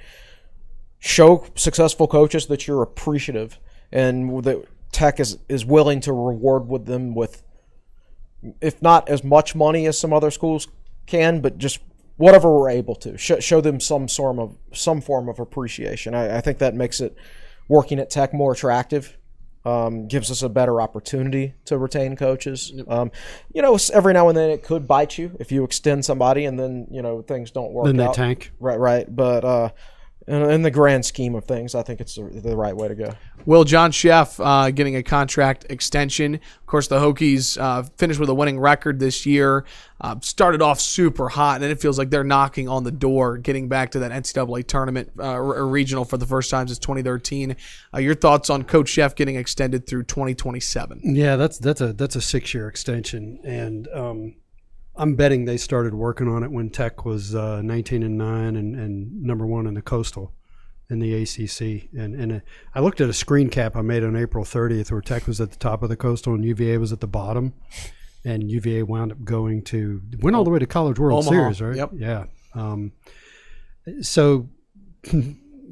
show successful coaches that you're appreciative and that Tech is willing to reward them with, if not as much money as some other schools can, but just whatever we're able to show them some form of appreciation. I think that makes it working at Tech more attractive. Gives us a better opportunity to retain coaches. Every now and then it could bite you if you extend somebody and then things don't work. Then they out. tank. Right. But in the grand scheme of things, I think it's the right way to go. Will John Sheff getting a contract extension. Of course, the Hokies finished with a winning record this year. Started off super hot, and it feels like they're knocking on the door, getting back to that NCAA tournament or regional for the first time since 2013. Your thoughts on Coach Sheff getting extended through 2027? Yeah, that's a 6-year extension, and I'm betting they started working on it when Tech was 19-9 and number 1 in the Coastal in the ACC. And I looked at a screen cap I made on April 30th where Tech was at the top of the Coastal and UVA was at the bottom. And UVA wound up went all the way to College World Omaha. Series, right? Yep. Yeah. So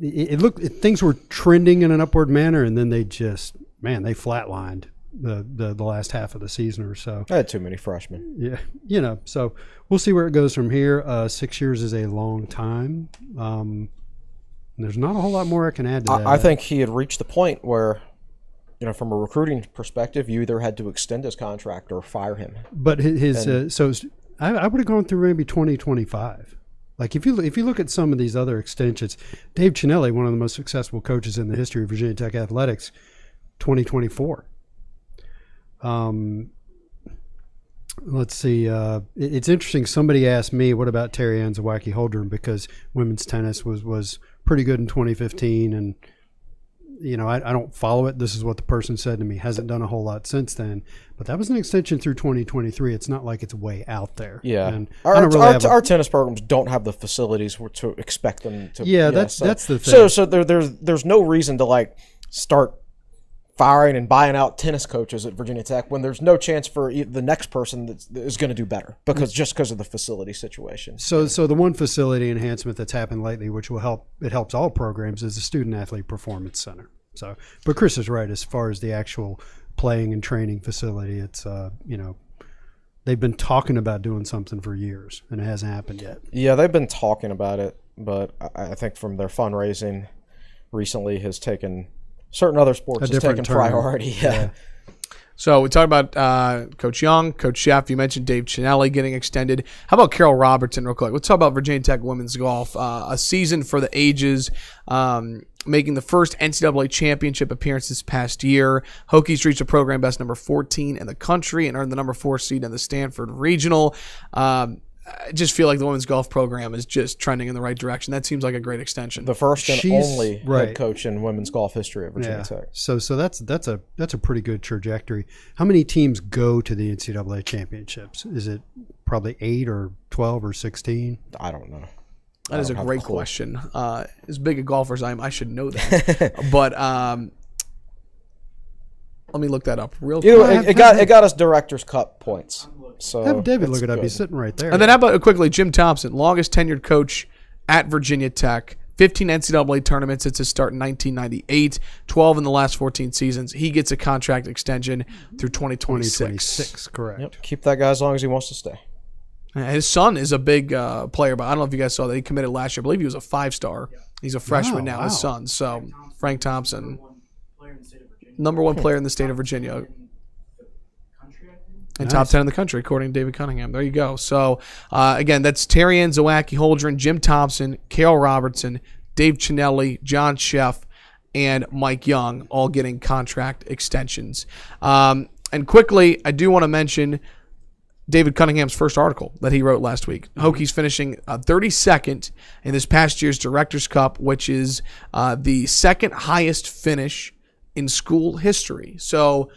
it looked things were trending in an upward manner, and then they flatlined the last half of the season or so. I had too many freshmen. Yeah, so we'll see where it goes from here. 6 years is a long time. There's not a whole lot more I can add to that. I think he had reached the point where, from a recruiting perspective, you either had to extend his contract or fire him. But I would have gone through maybe 2025. Like if you look at some of these other extensions, Dave Chinelli, one of the most successful coaches in the history of Virginia Tech athletics, 2024. Let's see. It's interesting. Somebody asked me, what about Terry Ann Zawacki Holdren? Because women's tennis was pretty good in 2015, and I don't follow it. This is what the person said to me. Hasn't done a whole lot since then. But that was an extension through 2023. It's not like it's way out there. Yeah. And our tennis programs don't have the facilities to expect them to. Yeah, that's the thing. So there's no reason to like start firing and buying out tennis coaches at Virginia Tech when there's no chance for the next person that is going to do better because of the facility situation. So the one facility enhancement that's happened lately, which will help, it helps all programs, is the Student Athlete Performance Center. So, but Chris is right as far as the actual playing and training facility. It's they've been talking about doing something for years and it hasn't happened yet. Yeah, they've been talking about it, but I think from their fundraising recently has taken. Certain other sports has taken priority. Yeah. So we talked about Coach Young, Coach Sheff. You mentioned Dave Chinelli getting extended. How about Carol Robertson real quick? Let's talk about Virginia Tech women's golf. A season for the ages, making the first NCAA championship appearance this past year. Hokies reached a program best number 14 in the country and earned the number 4 seed in the Stanford Regional. I just feel like the women's golf program is just trending in the right direction. That seems like a great extension. The first and only head coach in women's golf history at Virginia Tech. So that's a pretty good trajectory. How many teams go to the NCAA championships? Is it probably 8 or 12 or 16? I don't know. That is a great question. As big a golfer as I am, I should know that. But let me look that up real quick. It got us Director's Cup points. So have David look it up. He's sitting right there. And then how about quickly Jim Thompson, longest tenured coach at Virginia Tech, 15 NCAA tournaments since his start in 1998, 12 in the last 14 seasons. He gets a contract extension through 2026. Correct. Yep. Keep that guy as long as he wants to stay. His son is a big player, but I don't know if you guys saw that he committed last year. I believe he was a 5-star. He's a freshman now, his son. So Frank Thompson, number one player in the state of Virginia. And top 10 in the country, according to David Cunningham. There you go. So, again, that's Terry Ann Zawacki Holdren, Jim Thompson, Carol Robertson, Dave Chinelli, John Sheff, and Mike Young, all getting contract extensions. And quickly, I do want to mention David Cunningham's first article that he wrote last week. Hokies finishing 32nd in this past year's Director's Cup, which is the second highest finish in school history. So,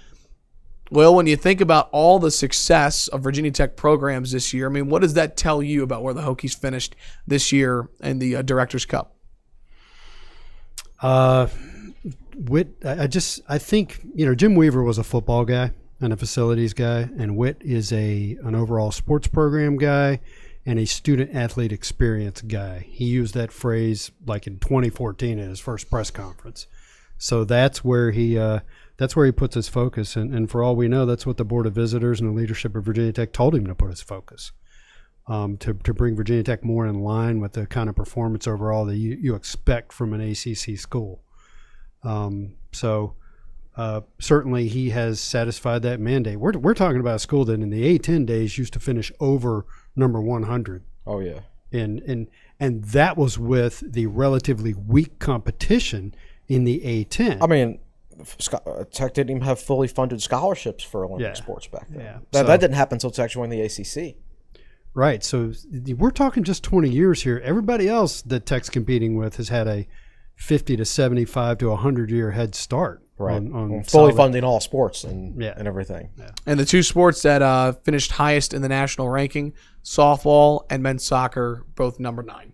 well, when you think about all the success of Virginia Tech programs this year, I mean, what does that tell you about where the Hokies finished this year in the Director's Cup? I think Jim Weaver was a football guy and a facilities guy, and Witt is an overall sports program guy and a student athlete experience guy. He used that phrase like in 2014 at his first press conference. So that's where he puts his focus, and for all we know, that's what the Board of Visitors and the leadership of Virginia Tech told him to put his focus, to bring Virginia Tech more in line with the kind of performance overall that you expect from an ACC school. Certainly he has satisfied that mandate. We're talking about a school that in the A10 days used to finish over number 100. Oh yeah, and that was with the relatively weak competition in the A10. I mean, Tech didn't even have fully funded scholarships for Olympic sports back then. Yeah. That didn't happen until Tech joined the ACC. Right. So we're talking just 20 years here. Everybody else that Tech's competing with has had a 50 to 75 to 100-year head start. Right. On fully funding all sports and everything. Yeah. And the two sports that finished highest in the national ranking, softball and men's soccer, both number 9.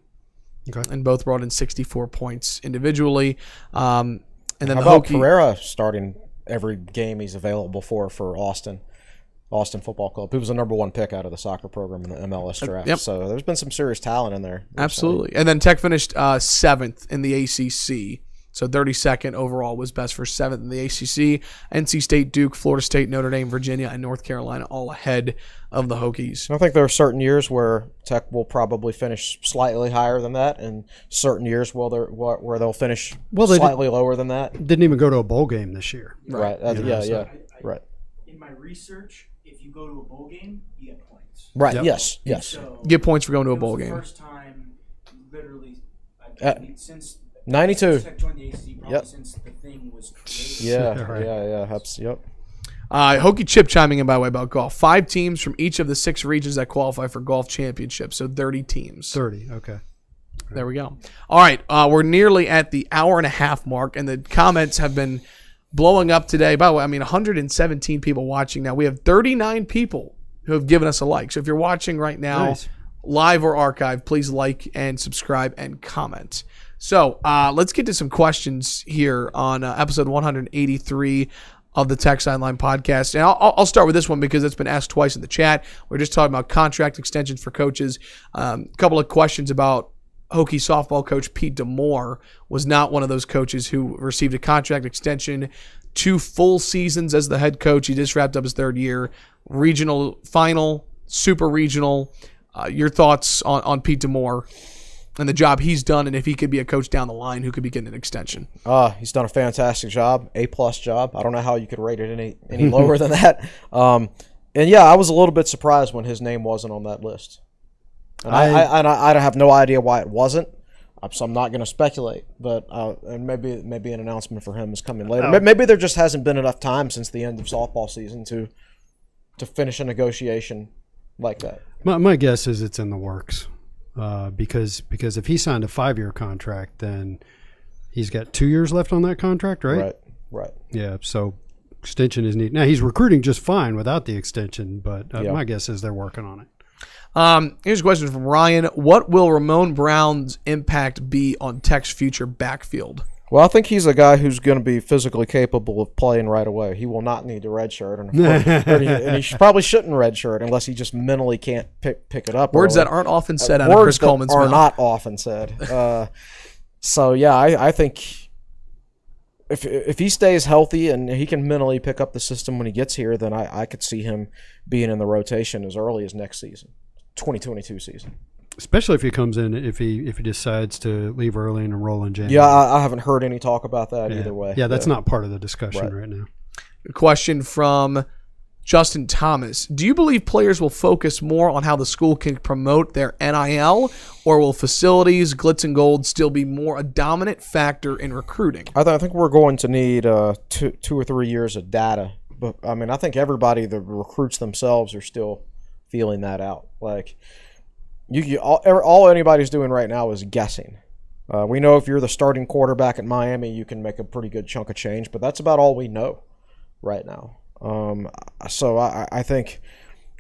Okay. And both brought in 64 points individually. And then How about Pereira starting every game he's available for Austin Football Club? He was the number 1 pick out of the soccer program in the MLS draft. Yep. So there's been some serious talent in there. Absolutely. And then Tech finished 7th in the ACC. So 32nd overall was best for 7th in the ACC. NC State, Duke, Florida State, Notre Dame, Virginia, and North Carolina all ahead of the Hokies. I think there are certain years where Tech will probably finish slightly higher than that, and certain years where they'll finish slightly lower than that. Didn't even go to a bowl game this year. Right. Right. In my research, if you go to a bowl game, you get points. Right. Yep. Yes. So get points for going to a bowl the game. First time, literally, since 92. Tech joined the ACC, probably since the thing was created. Yep. Hokie Chip chiming in, by the way, about golf. 5 teams from each of the 6 regions that qualify for golf championships, so 30 teams. 30, okay. There we go. All right, we're nearly at the hour and a half mark, and the comments have been blowing up today. By the way, 117 people watching now. We have 39 people who have given us a like. So if you're watching right now, Nice. live or archive, please like and subscribe and comment. So let's get to some questions here on episode 183 of the Sideline Podcast. And I'll start with this one because it's been asked twice in the chat. We're just talking about contract extensions for coaches. A couple of questions about Hokie softball coach Pete DeMoore was not one of those coaches who received a contract extension, 2 full seasons as the head coach. He just wrapped up his 3rd year. Regional final, super regional. Your thoughts on Pete DeMoore and the job he's done, and if he could be a coach down the line who could be getting an extension? He's done a fantastic job, A+ job. I don't know how you could rate it any lower than that. And yeah, I was a little bit surprised when his name wasn't on that list. And I have no idea why it wasn't. So I'm not going to speculate, but and maybe an announcement for him is coming later. Maybe there just hasn't been enough time since the end of softball season to finish a negotiation like that. My guess is it's in the works, because if he signed a 5-year contract, then he's got 2 years left on that contract, right? Right. Yeah. So extension is needed. Now he's recruiting just fine without the extension, but my guess is they're working on it. Here's a question from Ryan. What will Ramon Brown's impact be on Tech's future backfield? Well, I think he's a guy who's going to be physically capable of playing right away. He will not need a redshirt, and he probably shouldn't redshirt unless he just mentally can't pick it up. Words early. that aren't often said out of Chris Coleman's mouth. Are not often said. So yeah, I think if he stays healthy and he can mentally pick up the system when he gets here, then I could see him being in the rotation as early as next season. 2022 season, especially if he comes in, if he decides to leave early and enroll in January. Yeah, I haven't heard any talk about that either way. Yeah, that's not part of the discussion right now. A question from Justin Thomas. Do you believe players will focus more on how the school can promote their NIL, or will facilities, glitz and gold still be more a dominant factor in recruiting? I think we're going to need 2 or 3 years of data. But I think everybody, the recruits themselves, are still feeling that out. Like all anybody's doing right now is guessing. We know if you're the starting quarterback at Miami, you can make a pretty good chunk of change, but that's about all we know right now. So I think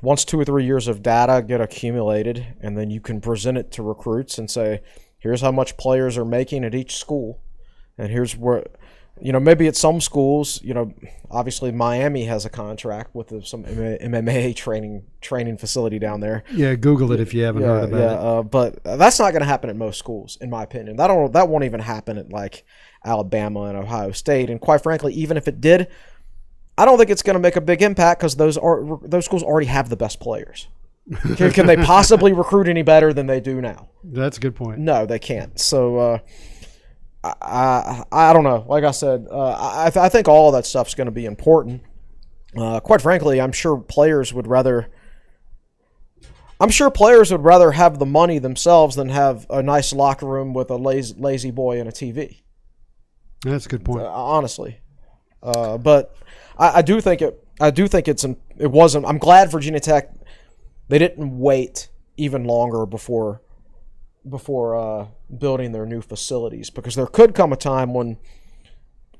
once 2 or 3 years of data get accumulated, and then you can present it to recruits and say, here's how much players are making at each school, and here's where, maybe at some schools, obviously Miami has a contract with some MMA training facility down there. Yeah, Google it if you haven't heard about it. But that's not going to happen at most schools, in my opinion. That won't even happen at like Alabama and Ohio State. And quite frankly, even if it did, I don't think it's going to make a big impact because those schools already have the best players. Can they possibly recruit any better than they do now? That's a good point. No, they can't. So I don't know. Like I said, I think all of that stuff's going to be important. Quite frankly, I'm sure players would rather have the money themselves than have a nice locker room with a lazy boy and a TV. That's a good point. Honestly, but I do think it wasn't. I'm glad Virginia Tech, they didn't wait even longer before building their new facilities, because there could come a time when,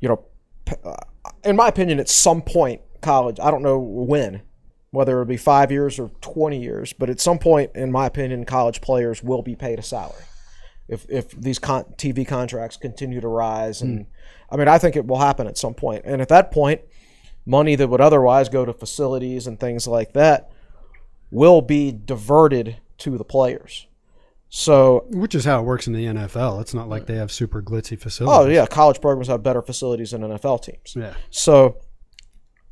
in my opinion, at some point, college, I don't know when, whether it be 5 years or 20 years, but at some point, in my opinion, college players will be paid a salary if these TV contracts continue to rise. And I think it will happen at some point. And at that point, money that would otherwise go to facilities and things like that will be diverted to the players. So, which is how it works in the NFL. It's not like they have super glitzy facilities. Oh yeah, college programs have better facilities than NFL teams. Yeah. So,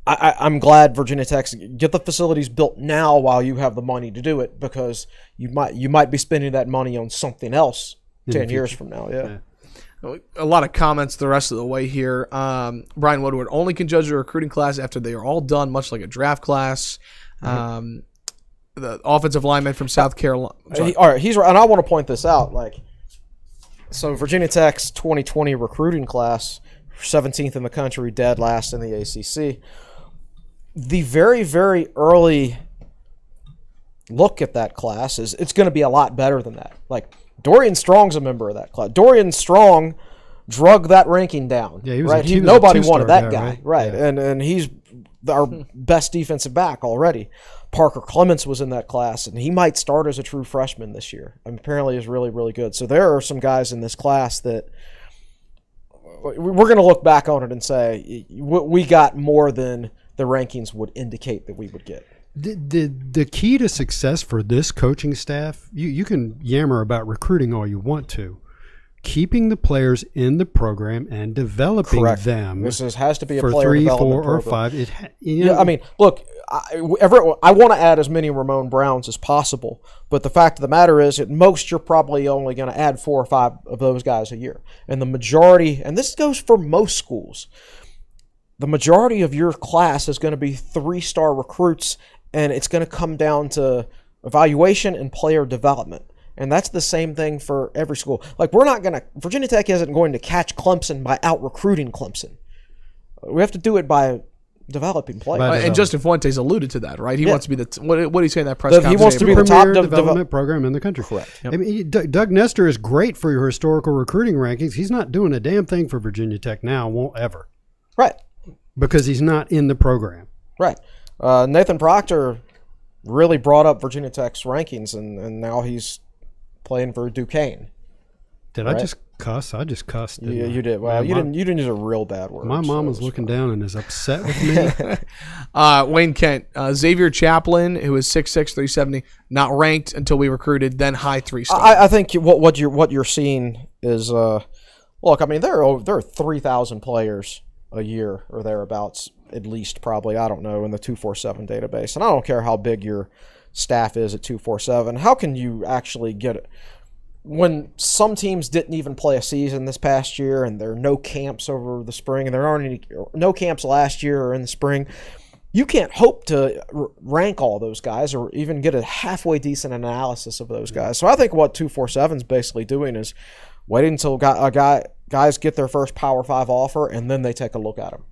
I'm glad Virginia Tech's get the facilities built now while you have the money to do it, because you might be spending that money on something else 10 years from now. Yeah. A lot of comments the rest of the way here. Brian Woodward only can judge a recruiting class after they are all done, much like a draft class. The offensive lineman from South Carolina. All right, he's right, and I want to point this out. So Virginia Tech's 2020 recruiting class, 17th in the country, dead last in the ACC. The very, very early look at that class is it's going to be a lot better than that. Dorian Strong's a member of that class. Dorian Strong drug that ranking down. Yeah, he was right. he was Nobody a two-star wanted that guy. Right. Yeah. And he's our best defensive back already. Parker Clements was in that class, and he might start as a true freshman this year. And apparently is really, really good. So there are some guys in this class that we're going to look back on it and say we got more than the rankings would indicate that we would get. The key to success for this coaching staff, you can yammer about recruiting all you want to. Keeping the players in the program and developing them. This has to be a for player 3, 4, development or program. 5. Yeah, I mean, look, I want to add as many Ramon Browns as possible, but the fact of the matter is, at most, you're probably only going to add 4 or 5 of those guys a year. And the majority, and this goes for most schools, the majority of your class is going to be 3-star recruits, and it's going to come down to evaluation and player development. And that's the same thing for every school. Like, Virginia Tech isn't going to catch Clemson by out-recruiting Clemson. We have to do it by developing players. And Justin Fuentes alluded to that, right? He wants to be what did he say in that press He conference? wants to be the top premier development program in the country. Correct. Yep. I mean, Doug Nestor is great for your historical recruiting rankings. He's not doing a damn thing for Virginia Tech now, won't ever. Right. Because he's not in the program. Right. Nathan Proctor really brought up Virginia Tech's rankings, and now he's playing for Duquesne. Did I just cuss? I just cussed. Yeah, you did. Well, you didn't use a real bad word. My mom was looking down and is upset with me. Wayne Kent, Xavier Chaplin, who is 6'6", 370, not ranked until we recruited, then high 3-star. I think what you're seeing is look. I mean, there are 3,000 players a year or thereabouts, at least, probably. I don't know, in the 247 database, and I don't care how big your staff is at 247. How can you actually get it when some teams didn't even play a season this past year, and there are no camps over the spring, and there aren't no camps last year or in the spring? You can't hope to rank all those guys or even get a halfway decent analysis of those guys. So I think what 247 is basically doing is waiting until guys get their first Power 5 offer, and then they take a look at them.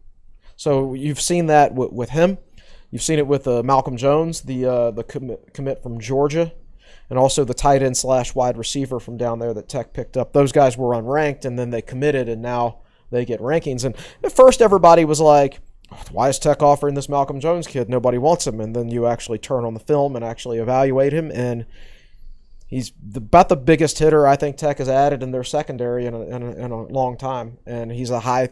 So you've seen that with him. You've seen it with Malcolm Jones, the commit from Georgia, and also the tight end / wide receiver from down there that Tech picked up. Those guys were unranked, and then they committed, and now they get rankings. And at first, everybody was like, why is Tech offering this Malcolm Jones kid? Nobody wants him. And then you actually turn on the film and actually evaluate him, and he's about the biggest hitter I think Tech has added in their secondary in a long time, and he's a higher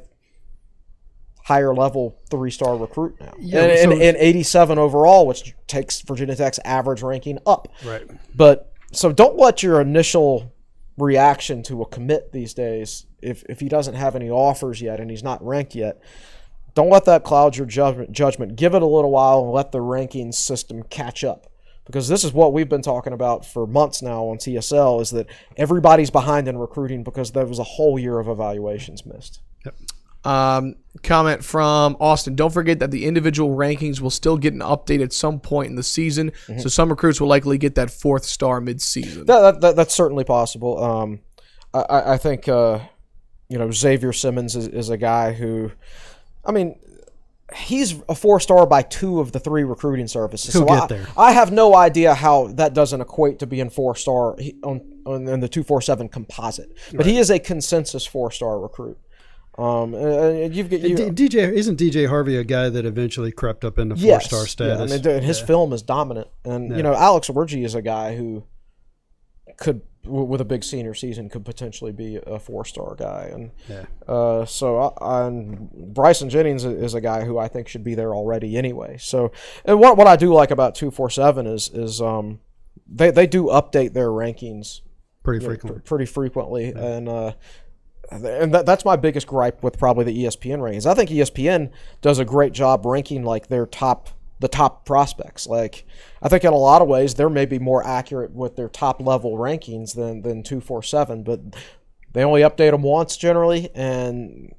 level 3-star recruit now. Yeah, and 87 overall, which takes Virginia Tech's average ranking up. Right. But so don't let your initial reaction to a commit these days, if he doesn't have any offers yet and he's not ranked yet, don't let that cloud your judgment. Give it a little while and let the ranking system catch up. Because this is what we've been talking about for months now on TSL, is that everybody's behind in recruiting because there was a whole year of evaluations missed. Yep. Comment from Austin. Don't forget that the individual rankings will still get an update at some point in the season, so some recruits will likely get that 4th star mid-season. That's certainly possible. I think Xavier Simmons is a guy who, I mean, he's a 4-star by 2 of the 3 recruiting services. He'll get there. I have no idea how that doesn't equate to being 4-star on the 247 composite, but he is a consensus 4-star recruit. Isn't DJ Harvey a guy that eventually crept up into 4-star status? Yeah, I mean, his film is dominant, and Alex Orji is a guy who could, with a big senior season, could potentially be a 4-star guy, and Bryson Jennings is a guy who I think should be there already anyway. So, and what I do like about 247 is they do update their rankings pretty frequently, and that's my biggest gripe with probably the ESPN rankings. I think ESPN does a great job ranking like the top prospects. Like, I think in a lot of ways they're maybe more accurate with their top level rankings than 247, but they only update them once generally, and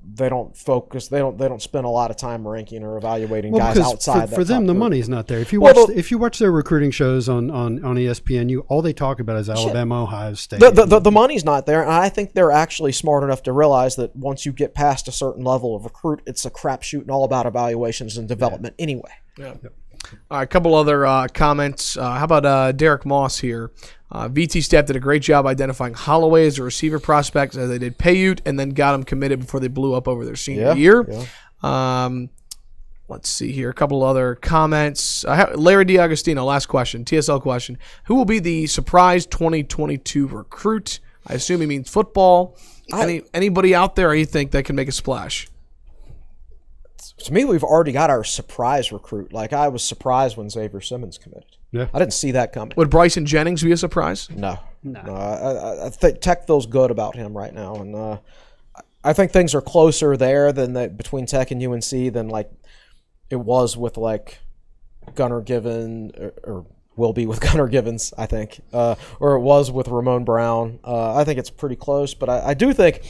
they don't focus. They don't spend a lot of time ranking or evaluating guys outside. For them, the money's not there. If you watch their recruiting shows on ESPN, all they talk about is Alabama, Ohio State. The money's not there, and I think they're actually smart enough to realize that once you get past a certain level of recruit, it's a crapshoot and all about evaluations and development anyway. Yeah. All right, a couple other comments. How about Derek Moss here? VT staff did a great job identifying Holloway as a receiver prospect as they did Payute and then got him committed before they blew up over their senior year. Yeah. Let's see here. A couple other comments. Larry DiAgostino, last question, TSL question. Who will be the surprise 2022 recruit? I assume he means football. Anybody out there you think that can make a splash? To me, we've already got our surprise recruit. Like, I was surprised when Xavier Simmons committed. Yeah. I didn't see that coming. Would Bryson Jennings be a surprise? No. I think Tech feels good about him right now, and I think things are closer there between Tech and UNC than like it was with like Gunnar Given or will be with Gunnar Givens, I think, or it was with Ramon Brown. I think it's pretty close, but I do think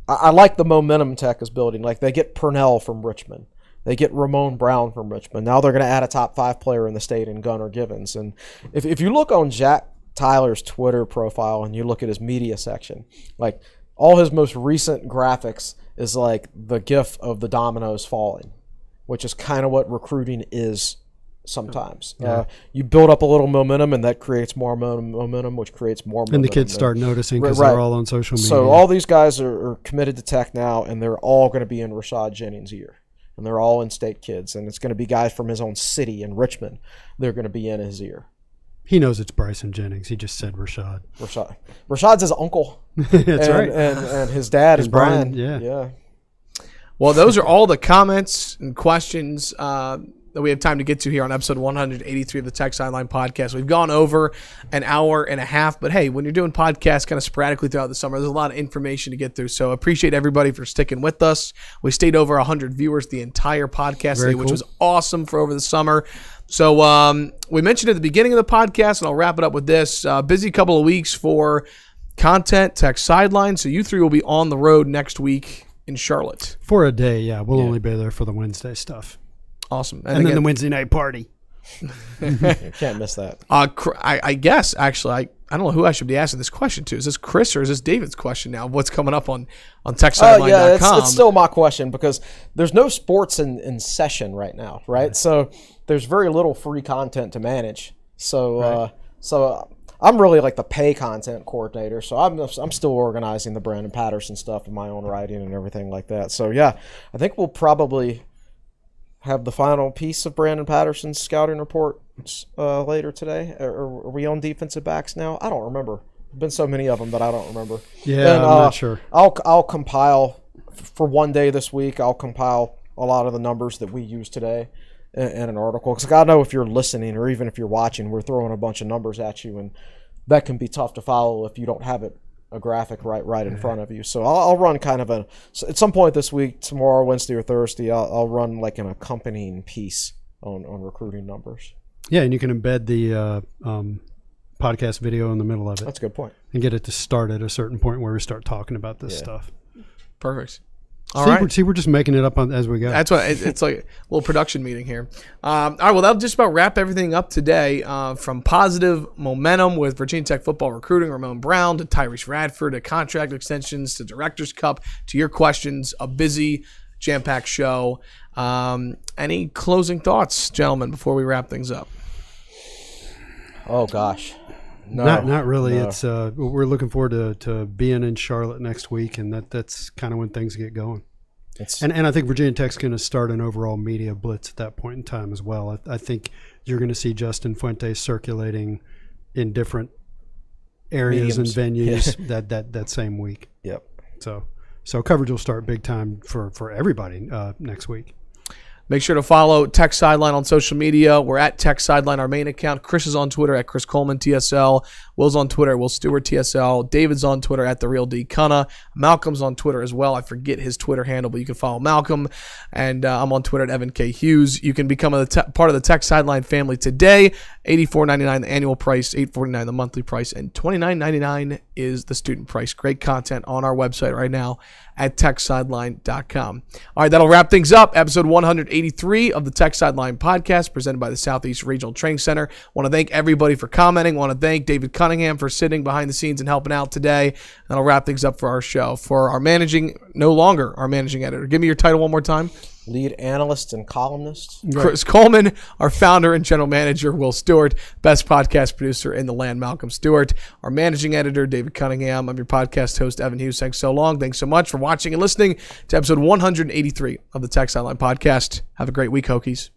I like the momentum Tech is building. Like, they get Purnell from Richmond. They get Ramon Brown from Richmond. Now they're going to add a top 5 player in the state in Gunnar Givens. And if you look on Jack Tyler's Twitter profile and you look at his media section, like, all his most recent graphics is like the gif of the dominoes falling, which is kind of what recruiting is sometimes. Yeah. You build up a little momentum, and that creates more momentum, which creates more momentum. And the kids start noticing because Right. they're all on social media. So all these guys are committed to Tech now, and they're all going to be in Rashad Jennings' ear. And they're all in-state kids, and it's going to be guys from his own city in Richmond. They're going to be in his ear. He knows it's Bryson Jennings. He just said Rashad. Rashad's his uncle. That's right. And his dad is Brian. Yeah. Well, those are all the comments and questions that we have time to get to here on episode 183 of the Tech Sideline Podcast. We've gone over an hour and a half, but hey, when you're doing podcasts kind of sporadically throughout the summer, there's a lot of information to get through. So appreciate everybody for sticking with us. We stayed over 100 viewers the entire podcast today, which was awesome for over the summer. So we mentioned at the beginning of the podcast, and I'll wrap it up with this. Busy couple of weeks for content, Tech Sideline. So you three will be on the road next week in Charlotte. For a day, yeah. We'll only be there for the Wednesday stuff. Awesome. And then the Wednesday night party. Can't miss that. I guess, actually, I don't know who I should be asking this question to. Is this Chris or is this David's question now? What's coming up on TechSideline.com? Yeah, it's still my question because there's no sports in session right now, right? So there's very little free content to manage. So I'm really like the pay content coordinator. So I'm still organizing the Brandon Patterson stuff in my own writing and everything like that. So yeah, I think we'll probably have the final piece of Brandon Patterson's scouting report later today. Are we on defensive backs now? I don't remember. There's been so many of them that I don't remember. Yeah, I'm not sure. I'll compile for one day this week. I'll compile a lot of the numbers that we used today in an article. Because I know if you're listening or even if you're watching, we're throwing a bunch of numbers at you, and that can be tough to follow if you don't have a graphic right in front of you. So I'll run kind of at some point this week, tomorrow, Wednesday or Thursday, I'll run like an accompanying piece on recruiting numbers. Yeah, and you can embed the podcast video in the middle of it. That's a good point. And get it to start at a certain point where we start talking about this stuff. Perfect. All right. We're just making it up as we go. That's what it's like, a little production meeting here. All right, well, that'll just about wrap everything up today. From positive momentum with Virginia Tech football recruiting, Ramon Brown, to Tyrese Radford, to contract extensions, to Director's Cup, to your questions, a busy, jam-packed show. Any closing thoughts, gentlemen, before we wrap things up? Oh, gosh. No, not really. No. It's we're looking forward to being in Charlotte next week, and that's kind of when things get going. And I think Virginia Tech's going to start an overall media blitz at that point in time as well. I think you're going to see Justin Fuentes circulating in different areas and venues that same week. Yep. So coverage will start big time for everybody next week. Make sure to follow Tech Sideline on social media. We're at Tech Sideline, our main account. Chris is on Twitter at Chris Coleman TSL. Will's on Twitter at Will Stewart TSL. David's on Twitter at The Real D Cunna. Malcolm's on Twitter as well. I forget his Twitter handle, but you can follow Malcolm. And I'm on Twitter at Evan K. Hughes. You can become part of the Tech Sideline family today. $84.99 the annual price, $8.49 the monthly price, and $29.99 is the student price. Great content on our website right now at TechSideline.com. All right, that'll wrap things up. Episode 183 of the Tech Sideline Podcast, presented by the Southeast Regional Training Center. Want to thank everybody for commenting. Want to thank David Cunningham for sitting behind the scenes and helping out today. That'll wrap things up for our show. For our no longer our managing editor. Give me your title one more time. lead analyst and columnist. Chris Coleman, our founder and general manager, Will Stewart, best podcast producer in the land, Malcolm Stewart, our managing editor, David Cunningham. I'm your podcast host, Evan Hughes. Thanks so long. Thanks so much for watching and listening to episode 183 of the Sideline Podcast. Have a great week, Hokies.